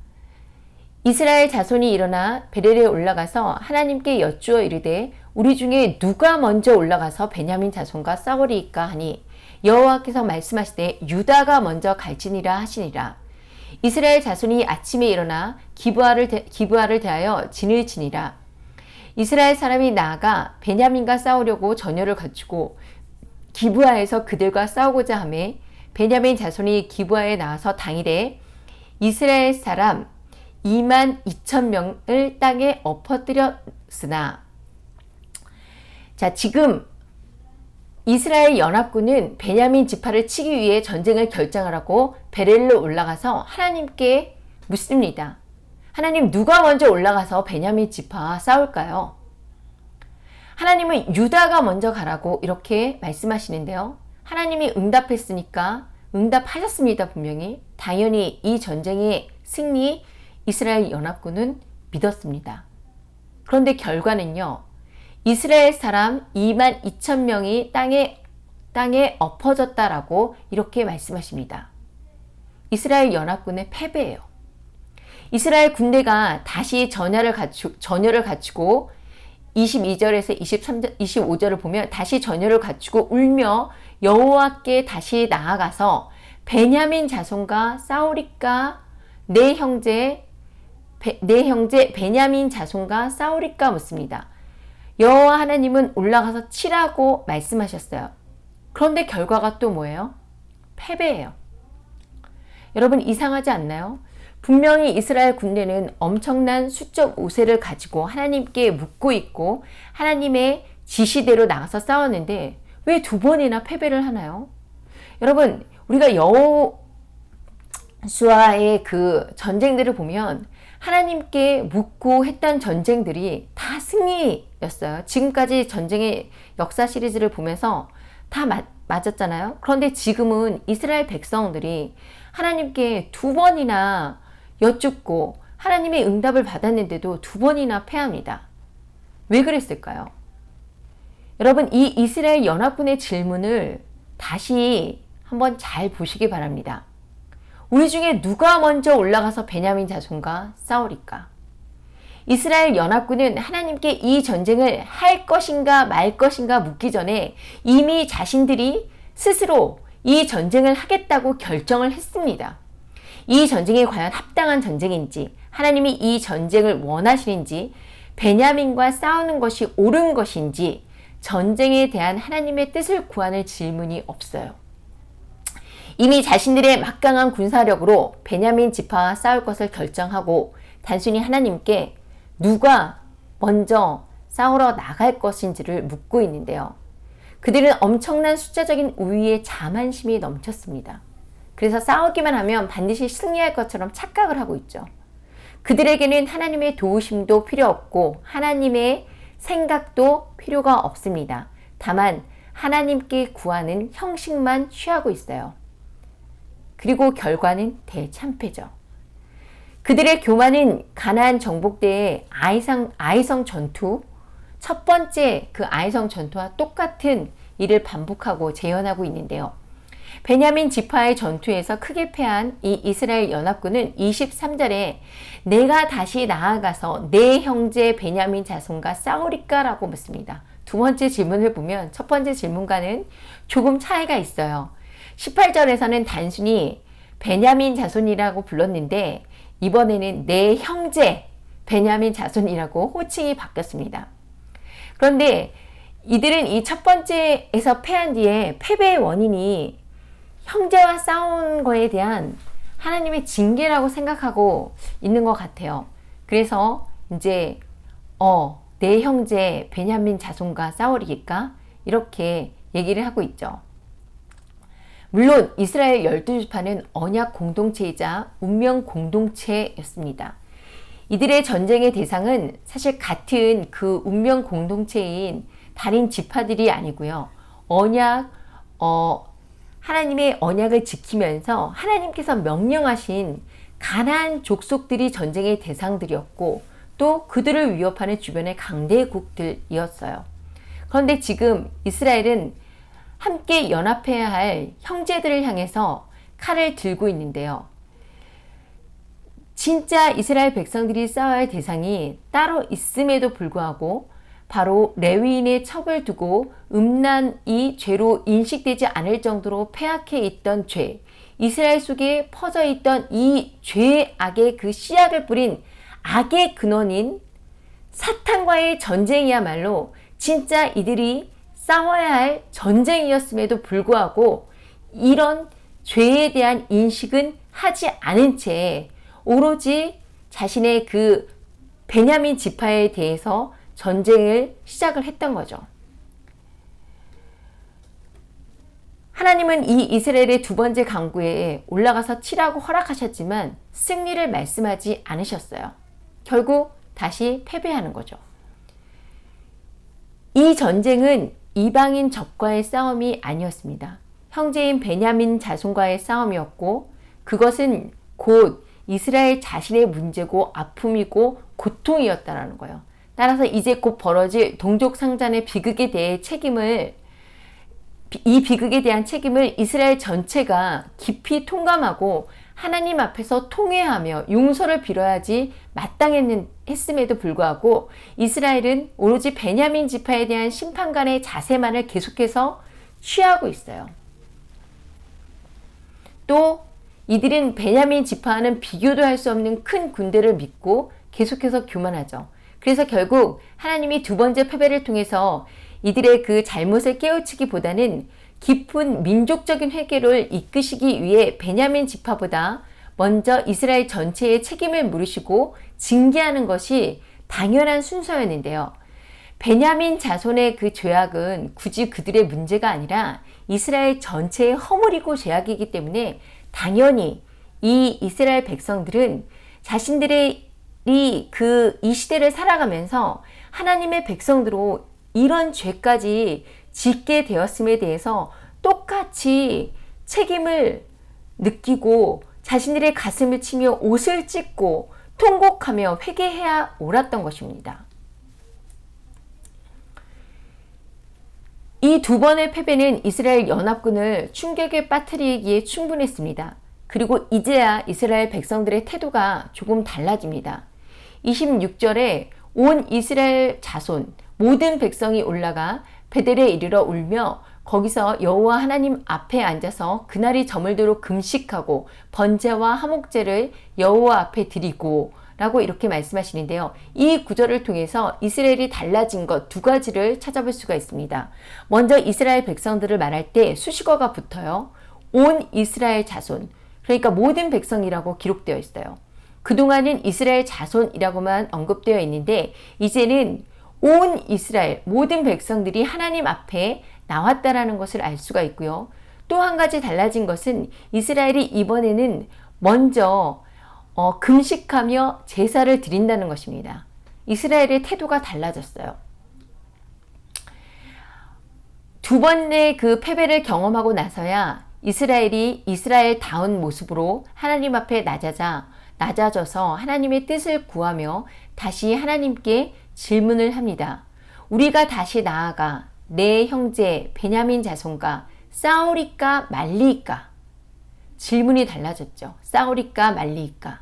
이스라엘 자손이 일어나 베델에 올라가서 하나님께 여쭈어 이르되 우리 중에 누가 먼저 올라가서 베냐민 자손과 싸우리이까 하니 여호와께서 말씀하시되 유다가 먼저 갈지니라 하시니라. 이스라엘 자손이 아침에 일어나 기브아를 대하여 진을 치니라. 이스라엘 사람이 나아가 베냐민과 싸우려고 전열을 갖추고 기브아에서 그들과 싸우고자 하매 베냐민 자손이 기브아에 나와서 당일에 이스라엘 사람 2만 2천 명을 땅에 엎어뜨렸으나, 자, 지금 이스라엘 연합군은 베냐민 지파를 치기 위해 전쟁을 결정하라고 베델로 올라가서 하나님께 묻습니다. 하나님, 누가 먼저 올라가서 베냐민 지파와 싸울까요? 하나님은 유다가 먼저 가라고 이렇게 말씀하시는데요. 하나님이 응답했으니까 응답하셨습니다. 분명히. 당연히 이 전쟁의 승리 이스라엘 연합군은 믿었습니다. 그런데 결과는요. 이스라엘 사람 2만 2천 명이 땅에 엎어졌다라고 이렇게 말씀하십니다. 이스라엘 연합군의 패배예요. 이스라엘 군대가 다시 전열을 갖추고 22절에서 25절을 보면 다시 전열을 갖추고 울며 여호와께 다시 나아가서 베냐민 자손과 싸우리까, 내 형제 베냐민 자손과 싸우리까 묻습니다. 여호와 하나님은 올라가서 치라고 말씀하셨어요. 그런데 결과가 또 뭐예요? 패배예요. 여러분, 이상하지 않나요? 분명히 이스라엘 군대는 엄청난 수적 우세를 가지고 하나님께 묻고 있고 하나님의 지시대로 나가서 싸웠는데 왜 두 번이나 패배를 하나요? 여러분, 우리가 여호수아의 그 전쟁들을 보면 하나님께 묻고 했던 전쟁들이 다 승리였어요. 지금까지 전쟁의 역사 시리즈를 보면서 다 맞았잖아요. 그런데 지금은 이스라엘 백성들이 하나님께 2번이나 여쭙고 하나님의 응답을 받았는데도 2번이나 패합니다. 왜 그랬을까요? 여러분, 이 이스라엘 연합군의 질문을 다시 한번 잘 보시기 바랍니다. 우리 중에 누가 먼저 올라가서 베냐민 자손과 싸우리까? 이스라엘 연합군은 하나님께 이 전쟁을 할 것인가 말 것인가 묻기 전에 이미 자신들이 스스로 이 전쟁을 하겠다고 결정을 했습니다. 이 전쟁이 과연 합당한 전쟁인지, 하나님이 이 전쟁을 원하시는지, 베냐민과 싸우는 것이 옳은 것인지, 전쟁에 대한 하나님의 뜻을 구하는 질문이 없어요. 이미 자신들의 막강한 군사력으로 베냐민 지파와 싸울 것을 결정하고 단순히 하나님께 누가 먼저 싸우러 나갈 것인지를 묻고 있는데요. 그들은 엄청난 숫자적인 우위에 자만심이 넘쳤습니다. 그래서 싸우기만 하면 반드시 승리할 것처럼 착각을 하고 있죠. 그들에게는 하나님의 도우심도 필요 없고 하나님의 생각도 필요가 없습니다. 다만 하나님께 구하는 형식만 취하고 있어요. 그리고 결과는 대참패죠. 그들의 교만은 가나안 정복대의 아이성 전투, 첫 번째 그 아이성 전투와 똑같은 일을 반복하고 재현하고 있는데요. 베냐민 지파의 전투에서 크게 패한 이 이스라엘 연합군은 23절에 내가 다시 나아가서 내 형제 베냐민 자손과 싸우리까? 라고 묻습니다. 두 번째 질문을 보면 첫 번째 질문과는 조금 차이가 있어요. 18절에서는 단순히 베냐민 자손이라고 불렀는데 이번에는 내 형제 베냐민 자손이라고 호칭이 바뀌었습니다. 그런데 이들은 이 첫 번째에서 패한 뒤에 패배의 원인이 형제와 싸운 거에 대한 하나님의 징계라고 생각하고 있는 것 같아요. 그래서 이제 내 형제 베냐민 자손과 싸우리까? 이렇게 얘기를 하고 있죠. 물론 이스라엘 12지파는 언약 공동체이자 운명 공동체였습니다. 이들의 전쟁의 대상은 사실 같은 그 운명 공동체인 다른 지파들이 아니고요. 하나님의 언약을 지키면서 하나님께서 명령하신 가나안 족속들이 전쟁의 대상들이었고 또 그들을 위협하는 주변의 강대국들이었어요. 그런데 지금 이스라엘은 함께 연합해야 할 형제들을 향해서 칼을 들고 있는데요. 진짜 이스라엘 백성들이 싸워야 할 대상이 따로 있음에도 불구하고 바로 레위인의 첩을 두고 음란이 죄로 인식되지 않을 정도로 폐악해 있던 죄, 이스라엘 속에 퍼져 있던 이 죄악의 그 씨앗을 뿌린 악의 근원인 사탄과의 전쟁이야말로 진짜 이들이 싸워야 할 전쟁이었음에도 불구하고 이런 죄에 대한 인식은 하지 않은 채 오로지 자신의 그 베냐민 지파에 대해서 전쟁을 시작을 했던 거죠. 하나님은 이 이스라엘의 두 번째 강구에 올라가서 치라고 허락하셨지만 승리를 말씀하지 않으셨어요. 결국 다시 패배하는 거죠. 이 전쟁은 이방인 적과의 싸움이 아니었습니다. 형제인 베냐민 자손과의 싸움이었고 그것은 곧 이스라엘 자신의 문제고 아픔이고 고통이었다라는 거예요. 따라서 이제 곧 벌어질 동족 상잔의 비극에 대해 이 비극에 대한 책임을 이스라엘 전체가 깊이 통감하고 하나님 앞에서 통회하며 용서를 빌어야지 마땅했음에도 불구하고 이스라엘은 오로지 베냐민 지파에 대한 심판관의 자세만을 계속해서 취하고 있어요. 또 이들은 베냐민 지파와는 비교도 할 수 없는 큰 군대를 믿고 계속해서 교만하죠. 그래서 결국 하나님이 두 번째 패배를 통해서 이들의 그 잘못을 깨우치기보다는 깊은 민족적인 회개를 이끄시기 위해 베냐민 지파보다 먼저 이스라엘 전체의 책임을 물으시고 징계하는 것이 당연한 순서였는데요. 베냐민 자손의 그 죄악은 굳이 그들의 문제가 아니라 이스라엘 전체의 허물이고 죄악이기 때문에 당연히 이 이스라엘 백성들은 자신들의 이 시대를 살아가면서 하나님의 백성들로 이런 죄까지 짓게 되었음에 대해서 똑같이 책임을 느끼고 자신들의 가슴을 치며 옷을 찢고 통곡하며 회개해야 옳았던 것입니다. 이 두 번의 패배는 이스라엘 연합군을 충격에 빠뜨리기에 충분했습니다. 그리고 이제야 이스라엘 백성들의 태도가 조금 달라집니다. 26절에 온 이스라엘 자손 모든 백성이 올라가 베델에 이르러 울며 거기서 여호와 하나님 앞에 앉아서 그날이 저물도록 금식하고 번제와 화목제를 여호와 앞에 드리고 라고 이렇게 말씀하시는데요. 이 구절을 통해서 이스라엘이 달라진 것 두 가지를 찾아볼 수가 있습니다. 먼저 이스라엘 백성들을 말할 때 수식어가 붙어요. 온 이스라엘 자손, 그러니까 모든 백성이라고 기록되어 있어요. 그동안은 이스라엘 자손이라고만 언급되어 있는데 이제는 온 이스라엘 모든 백성들이 하나님 앞에 나왔다라는 것을 알 수가 있고요. 또 한 가지 달라진 것은 이스라엘이 이번에는 먼저 금식하며 제사를 드린다는 것입니다. 이스라엘의 태도가 달라졌어요. 두 번의 그 패배를 경험하고 나서야 이스라엘이 이스라엘다운 모습으로 하나님 앞에 낮아져서 하나님의 뜻을 구하며 다시 하나님께 질문을 합니다. 우리가 다시 나아가 내 형제 베냐민 자손과 싸우리까 말리까? 질문이 달라졌죠. 싸우리까 말리까?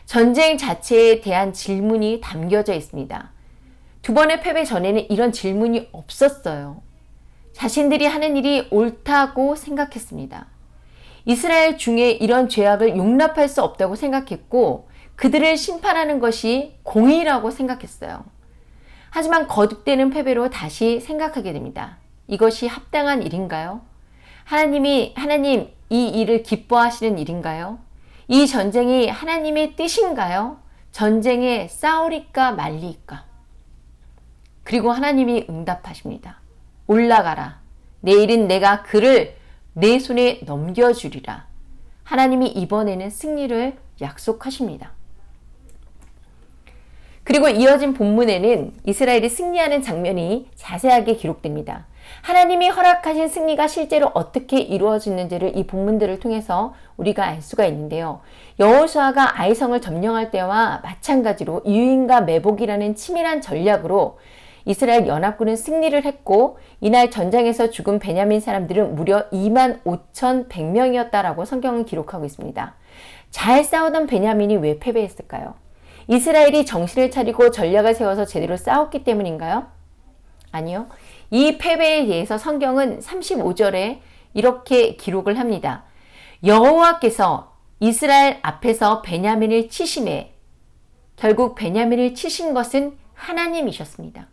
전쟁 자체에 대한 질문이 담겨져 있습니다. 두 번의 패배 전에는 이런 질문이 없었어요. 자신들이 하는 일이 옳다고 생각했습니다. 이스라엘 중에 이런 죄악을 용납할 수 없다고 생각했고 그들을 심판하는 것이 공의라고 생각했어요. 하지만 거듭되는 패배로 다시 생각하게 됩니다. 이것이 합당한 일인가요? 하나님 이 일을 기뻐하시는 일인가요? 이 전쟁이 하나님의 뜻인가요? 전쟁에 싸우리까 말리까? 그리고 하나님이 응답하십니다. 올라가라. 내일은 내가 그를 내 손에 넘겨주리라. 하나님이 이번에는 승리를 약속하십니다. 그리고 이어진 본문에는 이스라엘이 승리하는 장면이 자세하게 기록됩니다. 하나님이 허락하신 승리가 실제로 어떻게 이루어지는지를 이 본문들을 통해서 우리가 알 수가 있는데요. 여호수아가 아이성을 점령할 때와 마찬가지로 유인과 매복이라는 치밀한 전략으로 이스라엘 연합군은 승리를 했고 이날 전장에서 죽은 베냐민 사람들은 무려 25,100명이었다라고 성경은 기록하고 있습니다. 잘 싸우던 베냐민이 왜 패배했을까요? 이스라엘이 정신을 차리고 전략을 세워서 제대로 싸웠기 때문인가요? 아니요. 이 패배에 대해서 성경은 35절에 이렇게 기록을 합니다. 여호와께서 이스라엘 앞에서 베냐민을 치심에 결국 베냐민을 치신 것은 하나님이셨습니다.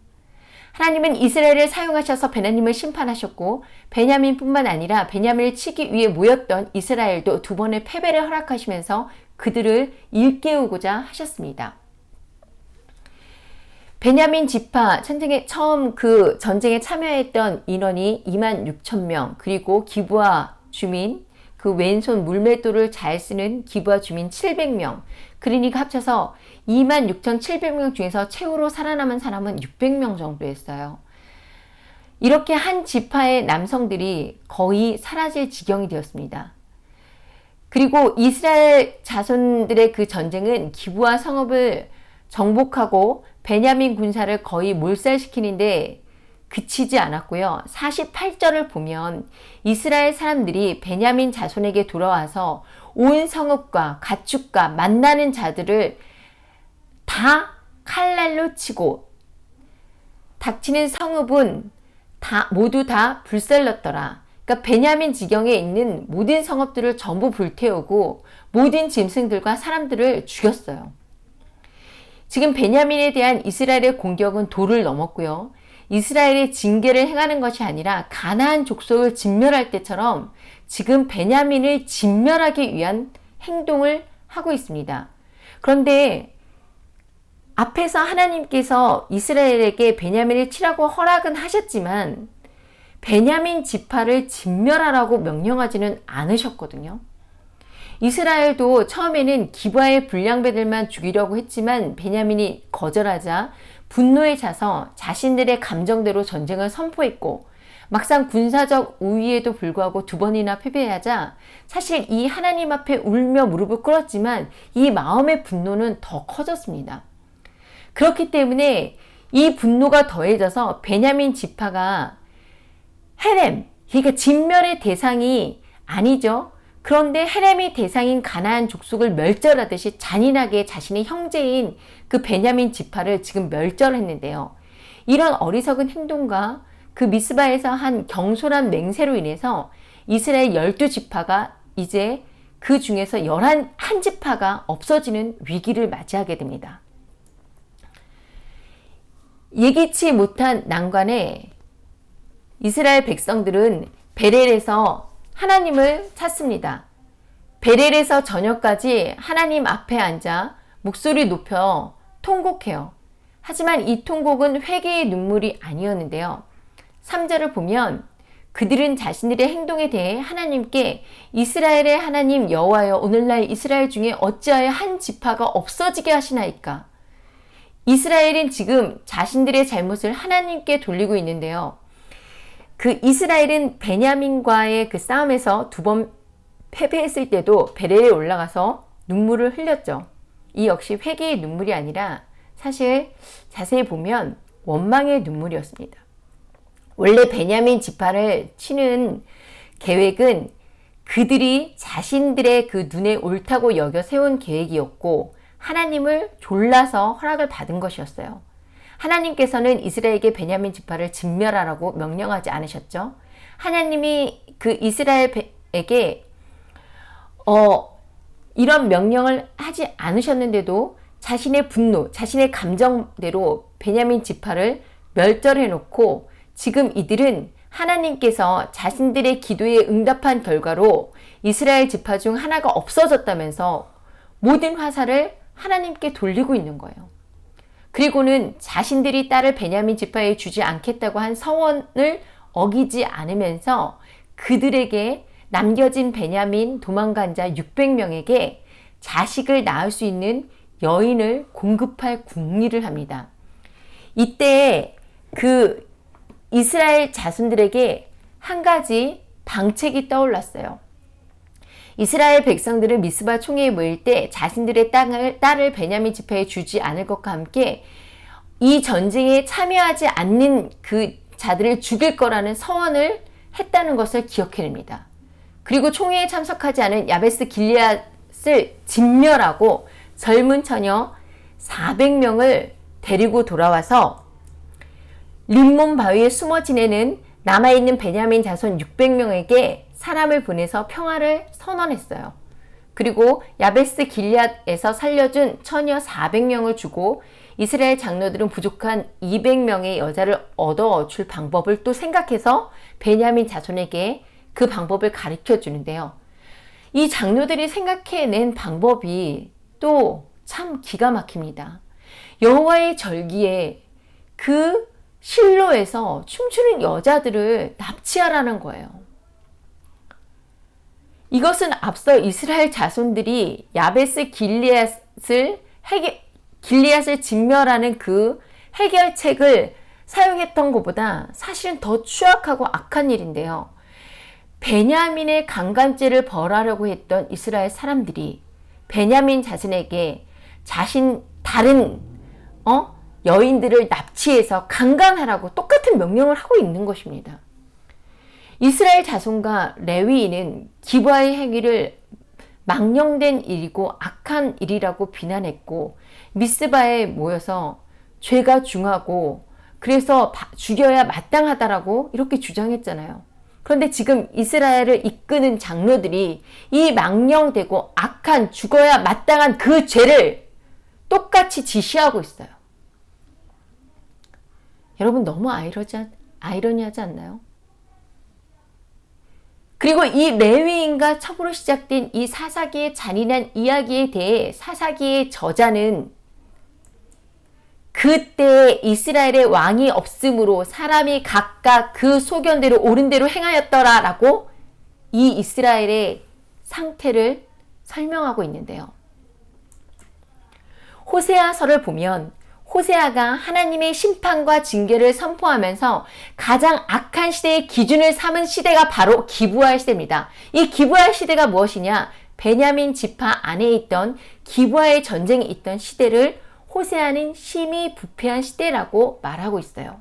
하나님은 이스라엘을 사용하셔서 베냐민을 심판하셨고 베냐민뿐만 아니라 베냐민을 치기 위해 모였던 이스라엘도 두 번의 패배를 허락하시면서 그들을 일깨우고자 하셨습니다. 베냐민 지파 처음 그 전쟁에 참여했던 인원이 26,000명, 그리고 기브아 주민, 그 왼손 물맷돌을 잘 쓰는 기브아 주민 700명, 그러니까 합쳐서 26,700명 중에서 최후로 살아남은 사람은 600명 정도였어요. 이렇게 한 지파의 남성들이 거의 사라질 지경이 되었습니다. 그리고 이스라엘 자손들의 그 전쟁은 기브아 성읍을 정복하고 베냐민 군사를 거의 몰살시키는데 그치지 않았고요. 48절을 보면 이스라엘 사람들이 베냐민 자손에게 돌아와서 온 성읍과 가축과 만나는 자들을 다 칼날로 치고 닥치는 성읍은 모두 다 불살랐더라. 그러니까 베냐민 지경에 있는 모든 성읍들을 전부 불태우고 모든 짐승들과 사람들을 죽였어요. 지금 베냐민에 대한 이스라엘의 공격은 도를 넘었고요. 이스라엘의 징계를 행하는 것이 아니라 가나안 족속을 진멸할 때처럼 지금 베냐민을 진멸하기 위한 행동을 하고 있습니다. 그런데 앞에서 하나님께서 이스라엘에게 베냐민을 치라고 허락은 하셨지만 베냐민 지파를 진멸하라고 명령하지는 않으셨거든요. 이스라엘도 처음에는 기브아의 불량배들만 죽이려고 했지만 베냐민이 거절하자 분노에 차서 자신들의 감정대로 전쟁을 선포했고, 막상 군사적 우위에도 불구하고 2번이나 패배하자 사실 이 하나님 앞에 울며 무릎을 꿇었지만 이 마음의 분노는 더 커졌습니다. 그렇기 때문에 이 분노가 더해져서 베냐민 지파가 헤렘, 그러니까 진멸의 대상이 아니죠. 그런데 헤렘이 대상인 가나안 족속을 멸절하듯이 잔인하게 자신의 형제인 그 베냐민 지파를 지금 멸절했는데요. 이런 어리석은 행동과 그 미스바에서 한 경솔한 맹세로 인해서 이스라엘 12지파가 이제 그 중에서 11지파가 없어지는 위기를 맞이하게 됩니다. 예기치 못한 난관에 이스라엘 백성들은 베렐에서 하나님을 찾습니다. 베렐에서 저녁까지 하나님 앞에 앉아 목소리 높여 통곡해요. 하지만 이 통곡은 회개의 눈물이 아니었는데요. 3절을 보면 그들은 자신들의 행동에 대해 하나님께 이스라엘의 하나님 여호와여, 오늘날 이스라엘 중에 어찌하여 한 지파가 없어지게 하시나이까. 이스라엘은 지금 자신들의 잘못을 하나님께 돌리고 있는데요. 그 이스라엘은 베냐민과의 그 싸움에서 2번 패배했을 때도 베렐에 올라가서 눈물을 흘렸죠. 이 역시 회개의 눈물이 아니라 사실 자세히 보면 원망의 눈물이었습니다. 원래 베냐민 지파를 치는 계획은 그들이 자신들의 그 눈에 옳다고 여겨 세운 계획이었고, 하나님을 졸라서 허락을 받은 것이었어요. 하나님께서는 이스라엘에게 베냐민 지파를 진멸하라고 명령하지 않으셨죠. 하나님이 그 이스라엘에게 이런 명령을 하지 않으셨는데도 자신의 분노, 자신의 감정대로 베냐민 지파를 멸절해 놓고, 지금 이들은 하나님께서 자신들의 기도에 응답한 결과로 이스라엘 지파 중 하나가 없어졌다면서 모든 화살을 하나님께 돌리고 있는 거예요. 그리고는 자신들이 딸을 베냐민 지파에 주지 않겠다고 한 서원을 어기지 않으면서 그들에게 남겨진 베냐민 도망간 자 600명에게 자식을 낳을 수 있는 여인을 공급할 궁리를 합니다. 이때 그 이스라엘 자손들에게 한 가지 방책이 떠올랐어요. 이스라엘 백성들은 미스바 총회에 모일 때 자신들의 딸을 베냐민 지파에 주지 않을 것과 함께 이 전쟁에 참여하지 않는 그 자들을 죽일 거라는 서원을 했다는 것을 기억해냅니다. 그리고 총회에 참석하지 않은 야베스 길리앗을 진멸하고 젊은 처녀 400명을 데리고 돌아와서 림몬 바위에 숨어 지내는 남아있는 베냐민 자손 600명에게 사람을 보내서 평화를 선언했어요. 그리고 야베스 길리앗에서 살려준 처녀 400명을 주고 이스라엘 장로들은 부족한 200명의 여자를 얻어줄 방법을 또 생각해서 베냐민 자손에게 그 방법을 가르쳐 주는데요. 이 장로들이 생각해낸 방법이 또 참 기가 막힙니다. 여호와의 절기에 그 실로에서 춤추는 여자들을 납치하라는 거예요. 이것은 앞서 이스라엘 자손들이 야베스 길리앗을 진멸하는 그 해결책을 사용했던 것보다 사실은 더 추악하고 악한 일인데요. 베냐민의 강간죄를 벌하려고 했던 이스라엘 사람들이 베냐민 자손에게 다른 여인들을 납치해서 강간하라고 똑같은 명령을 하고 있는 것입니다. 이스라엘 자손과 레위인은 기브아의 행위를 망령된 일이고 악한 일이라고 비난했고, 미스바에 모여서 죄가 중하고 그래서 죽여야 마땅하다라고 이렇게 주장했잖아요. 그런데 지금 이스라엘을 이끄는 장로들이 이 망령되고 악한 죽어야 마땅한 그 죄를 똑같이 지시하고 있어요. 여러분 너무 아이러니하지 않나요? 그리고 이 레위인과 첩으로 시작된 이 사사기의 잔인한 이야기에 대해 사사기의 저자는 그때 이스라엘의 왕이 없으므로 사람이 각각 그 소견대로 옳은 대로 행하였더라라고 이 이스라엘의 상태를 설명하고 있는데요. 호세아서를 보면 호세아가 하나님의 심판과 징계를 선포하면서 가장 악한 시대의 기준을 삼은 시대가 바로 기브아의 시대입니다. 이 기브아의 시대가 무엇이냐? 베냐민 지파 안에 있던 기브아의 전쟁이 있던 시대를 호세아는 심히 부패한 시대라고 말하고 있어요.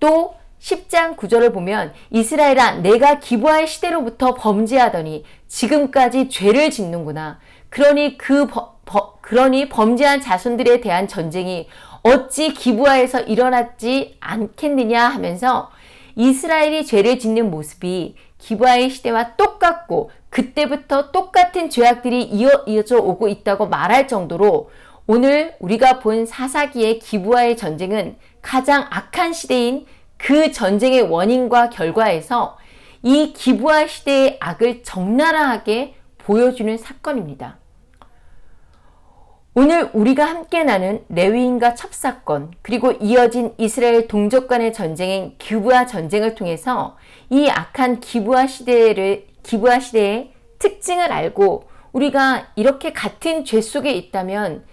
또 10장 9절을 보면 이스라엘아 내가 기브아의 시대로부터 범죄하더니 지금까지 죄를 짓는구나. 그러니 범죄한 자손들에 대한 전쟁이 어찌 기브아에서 일어났지 않겠느냐 하면서 이스라엘이 죄를 짓는 모습이 기브아의 시대와 똑같고 그때부터 똑같은 죄악들이 이어져 오고 있다고 말할 정도로 오늘 우리가 본 사사기의 기브아의 전쟁은 가장 악한 시대인 그 전쟁의 원인과 결과에서 이 기브아 시대의 악을 적나라하게 보여주는 사건입니다. 오늘 우리가 함께 나눈 레위인과 첩사건 그리고 이어진 이스라엘 동족 간의 전쟁인 기브아 전쟁을 통해서 이 악한 기브아 시대의 특징을 알고 우리가 이렇게 같은 죄 속에 있다면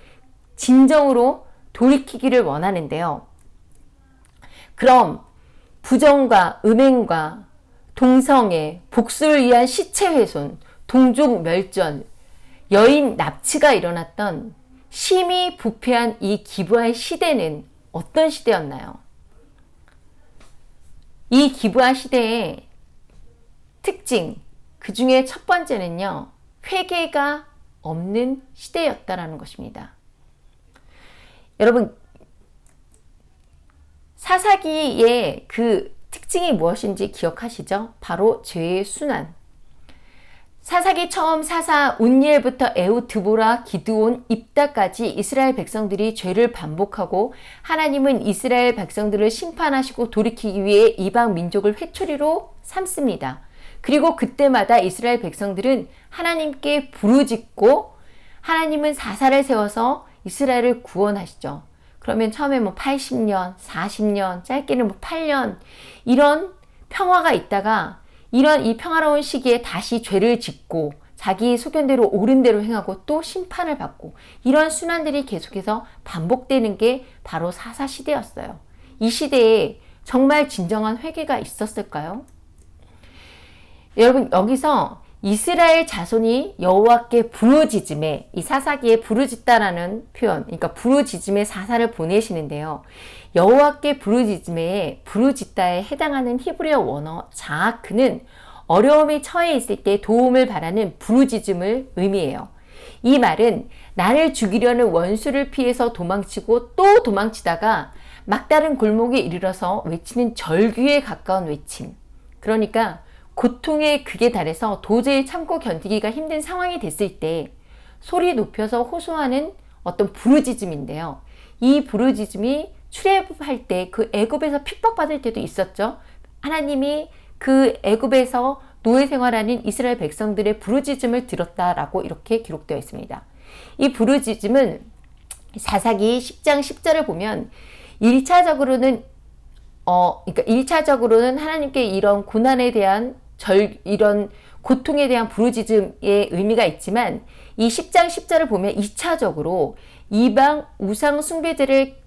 진정으로 돌이키기를 원하는데요. 그럼 부정과 음행과 동성애, 복수를 위한 시체 훼손, 동족 멸전, 여인 납치가 일어났던 심히 부패한 이 기브아의 시대는 어떤 시대였나요? 이 기브아 시대의 특징, 그 중에 첫 번째는요, 회개가 없는 시대였다라는 것입니다. 여러분, 사사기의 그 특징이 무엇인지 기억하시죠? 바로 죄의 순환. 사사기 처음 사사 운니엘부터 에훗, 드보라, 기드온, 입다까지 이스라엘 백성들이 죄를 반복하고 하나님은 이스라엘 백성들을 심판하시고 돌이키기 위해 이방 민족을 회초리로 삼습니다. 그리고 그때마다 이스라엘 백성들은 하나님께 부르짖고 하나님은 사사를 세워서 이스라엘을 구원하시죠. 그러면 처음에 80년, 40년, 짧게는 8년 이런 평화가 있다가 이런 이 평화로운 시기에 다시 죄를 짓고 자기 소견대로 옳은 대로 행하고 또 심판을 받고 이런 순환들이 계속해서 반복되는 게 바로 사사 시대였어요. 이 시대에 정말 진정한 회개가 있었을까요? 여러분, 여기서 이스라엘 자손이 여호와께 부르짖음에, 이 사사기에 부르짖다라는 표현, 그러니까 부르짖음에 사사를 보내시는데요. 여호와께 부르짖다에 해당하는 히브리어 원어 자아크는 어려움에 처해 있을 때 도움을 바라는 부르짖음을 의미해요. 이 말은 나를 죽이려는 원수를 피해서 도망치고 또 도망치다가 막다른 골목에 이르러서 외치는 절규에 가까운 외침. 그러니까 고통의 극에 달해서 도저히 참고 견디기가 힘든 상황이 됐을 때 소리 높여서 호소하는 어떤 부르짖음인데요. 이 부르짖음이 출애굽할 때 그 애굽에서 핍박받을 때도 있었죠. 하나님이 그 애굽에서 노예 생활하는 이스라엘 백성들의 부르짖음을 들었다라고 이렇게 기록되어 있습니다. 이 부르짖음은 사사기 10장 10절을 보면 1차적으로는 하나님께 이런 고난에 대한 이런 고통에 대한 부르짖음의 의미가 있지만 이 10장 10절을 보면 2차적으로 이방 우상 숭배들에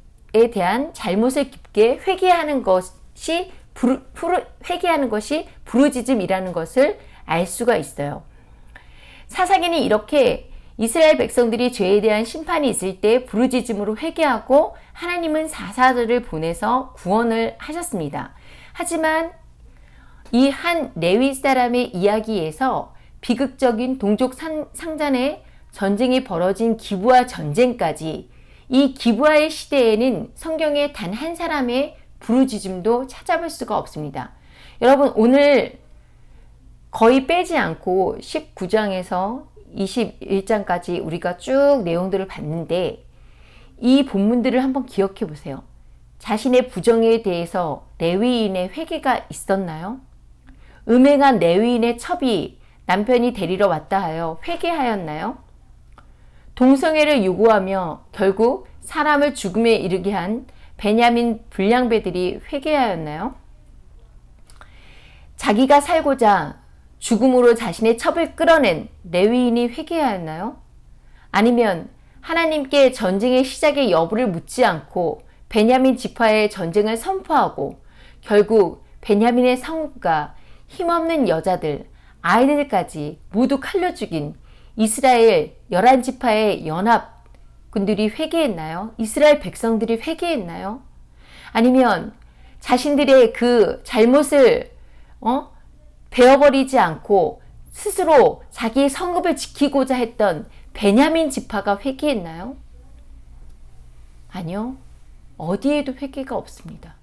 대한 잘못을 깊게 회개하는 것이 부르짖음이라는 것을 알 수가 있어요. 사사기는 이렇게 이스라엘 백성들이 죄에 대한 심판이 있을 때 부르짖음으로 회개하고 하나님은 사사들을 보내서 구원을 하셨습니다. 하지만 이 한 레위 사람의 이야기에서 비극적인 동족 상잔의 전쟁이 벌어진 기브아 전쟁까지 이 기브아의 시대에는 성경에 단 한 사람의 부르짖음도 찾아볼 수가 없습니다. 여러분, 오늘 거의 빼지 않고 19장에서 21장까지 우리가 쭉 내용들을 봤는데 이 본문들을 한번 기억해 보세요. 자신의 부정에 대해서 레위인의 회개가 있었나요? 음행한 레위인의 첩이 남편이 데리러 왔다 하여 회개하였나요? 동성애를 요구하며 결국 사람을 죽음에 이르게 한 베냐민 불량배들이 회개하였나요? 자기가 살고자 죽음으로 자신의 첩을 끌어낸 레위인이 회개하였나요? 아니면 하나님께 전쟁의 시작의 여부를 묻지 않고 베냐민 지파의 전쟁을 선포하고 결국 베냐민의 성읍과 힘없는 여자들, 아이들까지 모두 칼로 죽인 이스라엘 11지파의 연합군들이 회개했나요? 이스라엘 백성들이 회개했나요? 아니면 자신들의 그 잘못을 베어버리지 않고 스스로 자기의 성읍을 지키고자 했던 베냐민 지파가 회개했나요? 아니요. 어디에도 회개가 없습니다.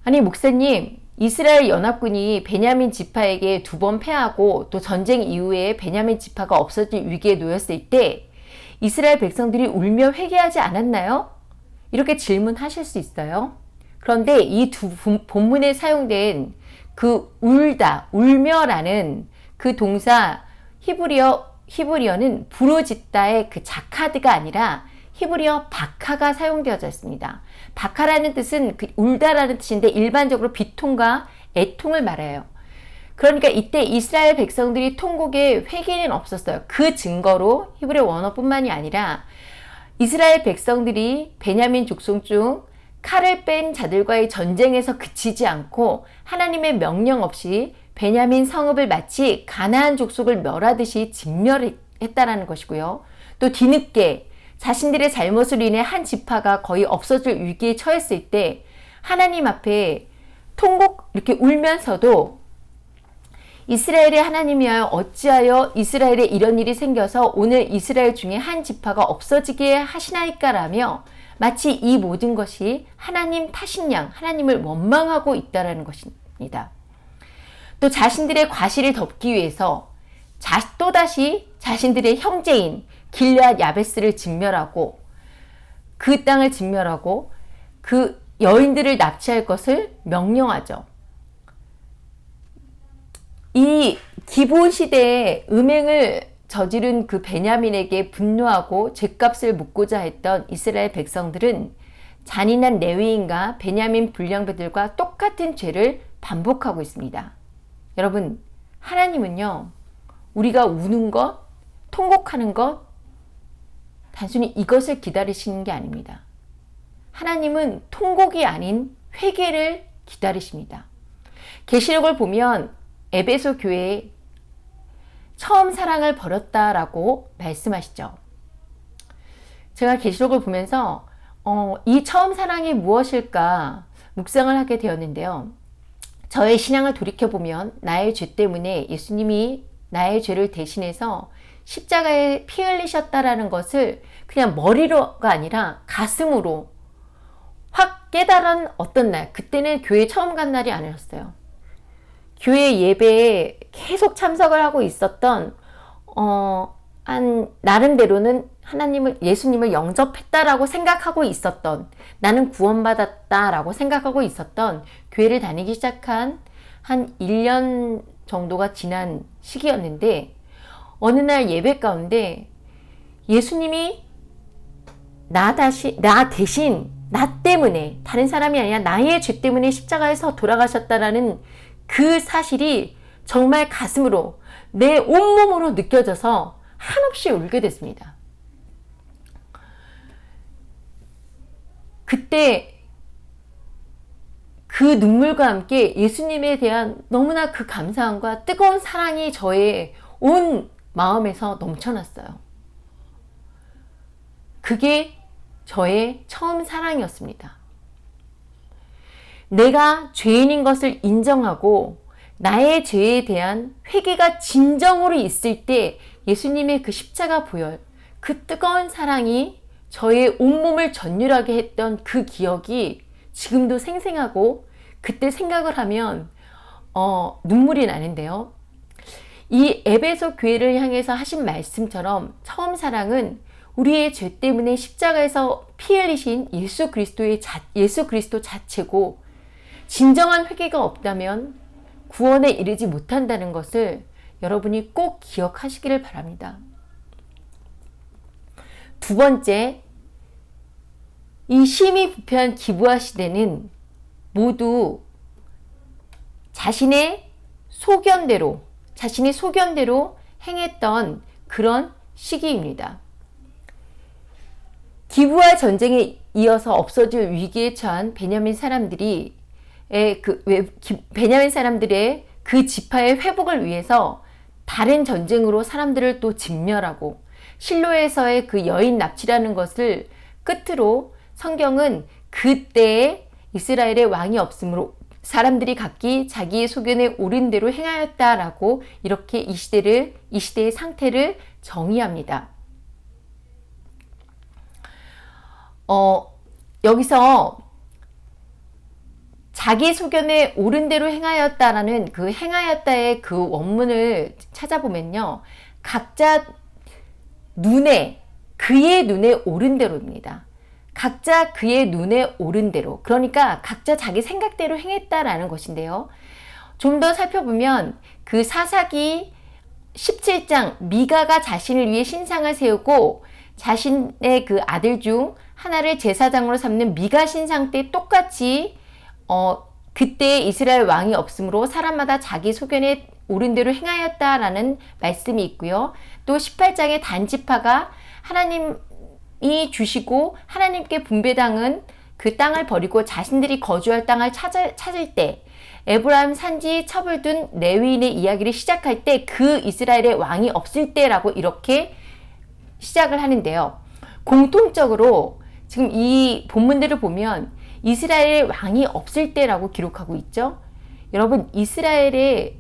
아니 목사님, 이스라엘 연합군이 베냐민 지파에게 2번 패하고 또 전쟁 이후에 베냐민 지파가 없어질 위기에 놓였을 때 이스라엘 백성들이 울며 회개하지 않았나요? 이렇게 질문하실 수 있어요. 그런데 이 두 본문에 사용된 그 울다, 울며라는 그 동사 히브리어는 부르짖다의 그 자카드가 아니라 히브리어 바카가 사용되어져 있습니다. 바카라는 뜻은 울다라는 뜻인데 일반적으로 비통과 애통을 말해요. 그러니까 이때 이스라엘 백성들이 통곡에 회개는 없었어요. 그 증거로 히브리 원어뿐만이 아니라 이스라엘 백성들이 베냐민 족속 중 칼을 뺀 자들과의 전쟁에서 그치지 않고 하나님의 명령 없이 베냐민 성읍을 마치 가나안 족속을 멸하듯이 진멸했다라는 것이고요. 또 뒤늦게 자신들의 잘못으로 인해 한 지파가 거의 없어질 위기에 처했을 때 하나님 앞에 통곡 이렇게 울면서도 이스라엘의 하나님이여 어찌하여 이스라엘에 이런 일이 생겨서 오늘 이스라엘 중에 한 지파가 없어지게 하시나이까라며 마치 이 모든 것이 하나님 탓인 양 하나님을 원망하고 있다는 것입니다. 또 자신들의 과실을 덮기 위해서 또다시 자신들의 형제인 길르앗 야베스를 진멸하고 그 땅을 진멸하고 그 여인들을 납치할 것을 명령하죠. 이 기브온 시대에 음행을 저지른 그 베냐민에게 분노하고 죗값을 묻고자 했던 이스라엘 백성들은 잔인한 레위인과 베냐민 불량배들과 똑같은 죄를 반복하고 있습니다. 여러분, 하나님은요, 우리가 우는 것, 통곡하는 것, 단순히 이것을 기다리시는 게 아닙니다. 하나님은 통곡이 아닌 회개를 기다리십니다. 계시록을 보면 에베소 교회에 처음 사랑을 버렸다라고 말씀하시죠. 제가 계시록을 보면서 이 처음 사랑이 무엇일까 묵상을 하게 되었는데요. 저의 신앙을 돌이켜보면 나의 죄 때문에 예수님이 나의 죄를 대신해서 십자가에 피 흘리셨다라는 것을 그냥 머리로가 아니라 가슴으로 확 깨달은 어떤 날, 그때는 교회 처음 간 날이 아니었어요. 교회 예배에 계속 참석을 하고 있었던 나름대로는 예수님을 영접했다라고 생각하고 있었던, 나는 구원받았다라고 생각하고 있었던 교회를 다니기 시작한 한 1년 정도가 지난 시기였는데 어느 날 예배 가운데 예수님이 나 대신 나 때문에, 다른 사람이 아니라 나의 죄 때문에 십자가에서 돌아가셨다라는 그 사실이 정말 가슴으로 내 온몸으로 느껴져서 한없이 울게 됐습니다. 그때 그 눈물과 함께 예수님에 대한 너무나 그 감사함과 뜨거운 사랑이 저의 온 마음에서 넘쳐났어요. 그게 저의 처음 사랑이었습니다. 내가 죄인인 것을 인정하고 나의 죄에 대한 회개가 진정으로 있을 때 예수님의 그 십자가 보혈, 그 뜨거운 사랑이 저의 온몸을 전율하게 했던 그 기억이 지금도 생생하고 그때 생각을 하면 눈물이 나는데요. 이 에베소 교회를 향해서 하신 말씀처럼 처음 사랑은 우리의 죄 때문에 십자가에서 피 흘리신 예수 그리스도 자체고, 진정한 회개가 없다면 구원에 이르지 못한다는 것을 여러분이 꼭 기억하시기를 바랍니다. 두 번째, 이 심히 부패한 기브아 시대는 모두 자신의 소견대로 행했던 그런 시기입니다. 기브와 전쟁에 이어서 없어질 위기에 처한 베냐민 사람들의 그 지파의 회복을 위해서 다른 전쟁으로 사람들을 또 진멸하고 실로에서의 그 여인 납치라는 것을 끝으로 성경은 그때에 이스라엘의 왕이 없으므로 사람들이 각기 자기의 소견에 옳은 대로 행하였다라고 이렇게 이 시대의 상태를 정의합니다. 여기서 자기 소견에 옳은 대로 행하였다라는 그 행하였다의 그 원문을 찾아보면요. 각자 그의 눈에 옳은 대로입니다. 각자 그의 눈에 옳은 대로. 그러니까 각자 자기 생각대로 행했다라는 것인데요. 좀 더 살펴보면 그 사사기 17장 미가가 자신을 위해 신상을 세우고 자신의 그 아들 중 하나를 제사장으로 삼는 미가 신상 때 똑같이 그때 이스라엘 왕이 없으므로 사람마다 자기 소견에 옳은 대로 행하였다라는 말씀이 있고요. 또 18장의 단지파가 하나님이 주시고 하나님께 분배당은 그 땅을 버리고 자신들이 거주할 땅을 찾을 때 에브라임 산지 첩을 둔 레위인의 이야기를 시작할 때 그 이스라엘의 왕이 없을 때라고 이렇게 시작을 하는데요. 공통적으로 지금 이 본문들을 보면 이스라엘의 왕이 없을 때라고 기록하고 있죠. 여러분, 이스라엘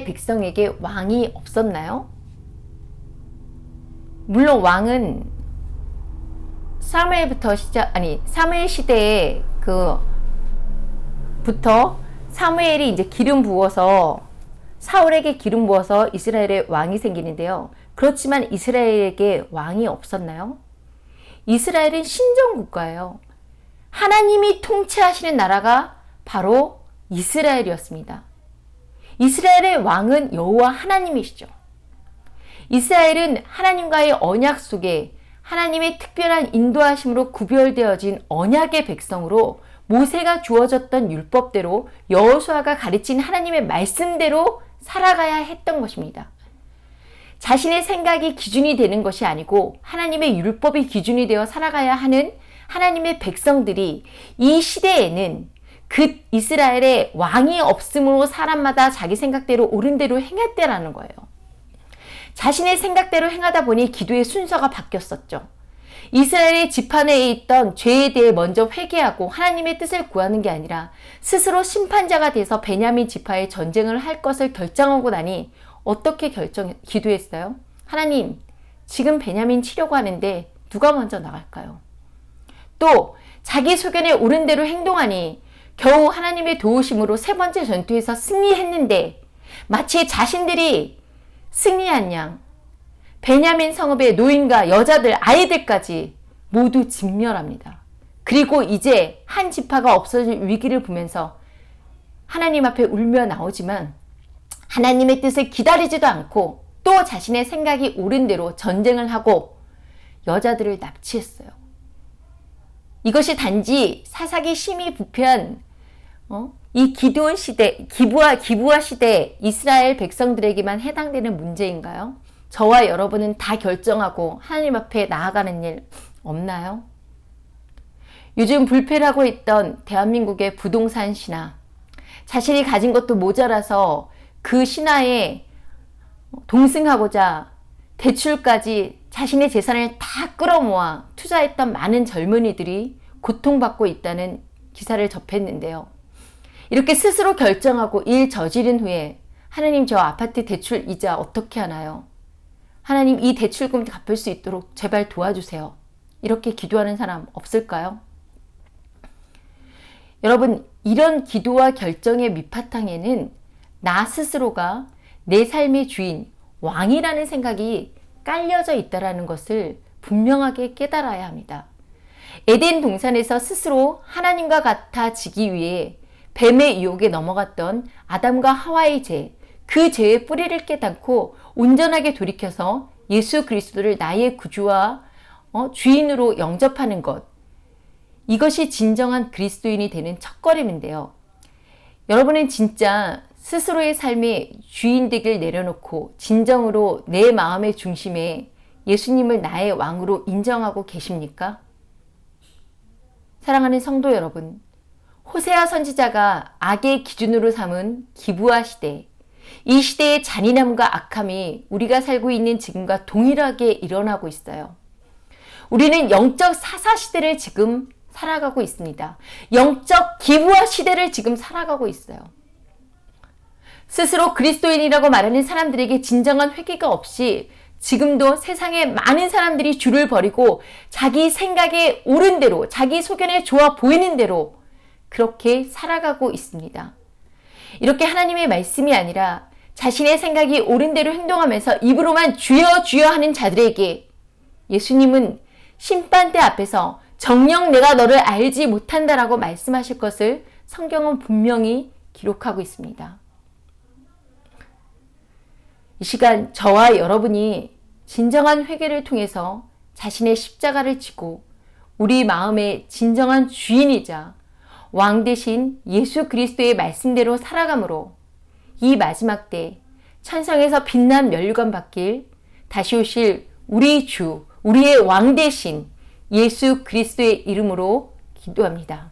백성에게 왕이 없었나요? 물론 왕은 사무엘 시대에 부터 사무엘이 이제 사울에게 기름 부어서 이스라엘의 왕이 생기는데요. 그렇지만 이스라엘에게 왕이 없었나요? 이스라엘은 신정국가예요. 하나님이 통치하시는 나라가 바로 이스라엘이었습니다. 이스라엘의 왕은 여호와 하나님이시죠. 이스라엘은 하나님과의 언약 속에 하나님의 특별한 인도하심으로 구별되어진 언약의 백성으로 모세가 주어졌던 율법대로 여호수아가 가르친 하나님의 말씀대로 살아가야 했던 것입니다. 자신의 생각이 기준이 되는 것이 아니고 하나님의 율법이 기준이 되어 살아가야 하는 하나님의 백성들이 이 시대에는 그 이스라엘의 왕이 없으므로 사람마다 자기 생각대로 옳은 대로 행했대라는 거예요. 자신의 생각대로 행하다 보니 기도의 순서가 바뀌었었죠. 이스라엘의 지판에 있던 죄에 대해 먼저 회개하고 하나님의 뜻을 구하는 게 아니라 스스로 심판자가 돼서 베냐민 지파의 전쟁을 할 것을 결정하고 나니 어떻게 기도했어요? 하나님, 지금 베냐민 치려고 하는데 누가 먼저 나갈까요? 또 자기 소견에 옳은 대로 행동하니 겨우 하나님의 도우심으로 세 번째 전투에서 승리했는데 마치 자신들이 승리한 양 베냐민 성읍의 노인과 여자들, 아이들까지 모두 진멸합니다. 그리고 이제 한 지파가 없어질 위기를 보면서 하나님 앞에 울며 나오지만 하나님의 뜻을 기다리지도 않고 또 자신의 생각이 옳은 대로 전쟁을 하고 여자들을 납치했어요. 이것이 단지 사사기 심히 부패한 이 기드온 시대, 기브아 시대 이스라엘 백성들에게만 해당되는 문제인가요? 저와 여러분은 다 결정하고 하나님 앞에 나아가는 일 없나요? 요즘 불패라고 있던 대한민국의 부동산 신화, 자신이 가진 것도 모자라서 그 신화에 동승하고자 대출까지 자신의 재산을 다 끌어모아 투자했던 많은 젊은이들이 고통받고 있다는 기사를 접했는데요. 이렇게 스스로 결정하고 일 저지른 후에 하나님, 저 아파트 대출 이자 어떻게 하나요? 하나님, 이 대출금 갚을 수 있도록 제발 도와주세요. 이렇게 기도하는 사람 없을까요? 여러분, 이런 기도와 결정의 밑바탕에는 나 스스로가 내 삶의 주인, 왕이라는 생각이 깔려져 있다는 것을 분명하게 깨달아야 합니다. 에덴 동산에서 스스로 하나님과 같아지기 위해 뱀의 유혹에 넘어갔던 아담과 하와의 죄, 그 죄의 뿌리를 깨닫고 온전하게 돌이켜서 예수 그리스도를 나의 구주와 주인으로 영접하는 것, 이것이 진정한 그리스도인이 되는 첫걸음인데요. 여러분은 진짜 스스로의 삶의 주인되길 내려놓고 진정으로 내 마음의 중심에 예수님을 나의 왕으로 인정하고 계십니까? 사랑하는 성도 여러분, 호세아 선지자가 악의 기준으로 삼은 기부화 시대, 이 시대의 잔인함과 악함이 우리가 살고 있는 지금과 동일하게 일어나고 있어요. 우리는 영적 사사 시대를 지금 살아가고 있습니다. 영적 기부화 시대를 지금 살아가고 있어요. 스스로 그리스도인이라고 말하는 사람들에게 진정한 회개가 없이 지금도 세상에 많은 사람들이 줄을 버리고 자기 생각에 옳은 대로, 자기 소견에 좋아 보이는 대로 그렇게 살아가고 있습니다. 이렇게 하나님의 말씀이 아니라 자신의 생각이 옳은 대로 행동하면서 입으로만 주여 주여 하는 자들에게 예수님은 심판대 앞에서 정녕 내가 너를 알지 못한다라고 말씀하실 것을 성경은 분명히 기록하고 있습니다. 이 시간 저와 여러분이 진정한 회개를 통해서 자신의 십자가를 지고 우리 마음의 진정한 주인이자 왕 되신 예수 그리스도의 말씀대로 살아감으로 이 마지막 때 천상에서 빛난 면류관 받길 다시 오실 우리 주, 우리의 왕 되신 예수 그리스도의 이름으로 기도합니다.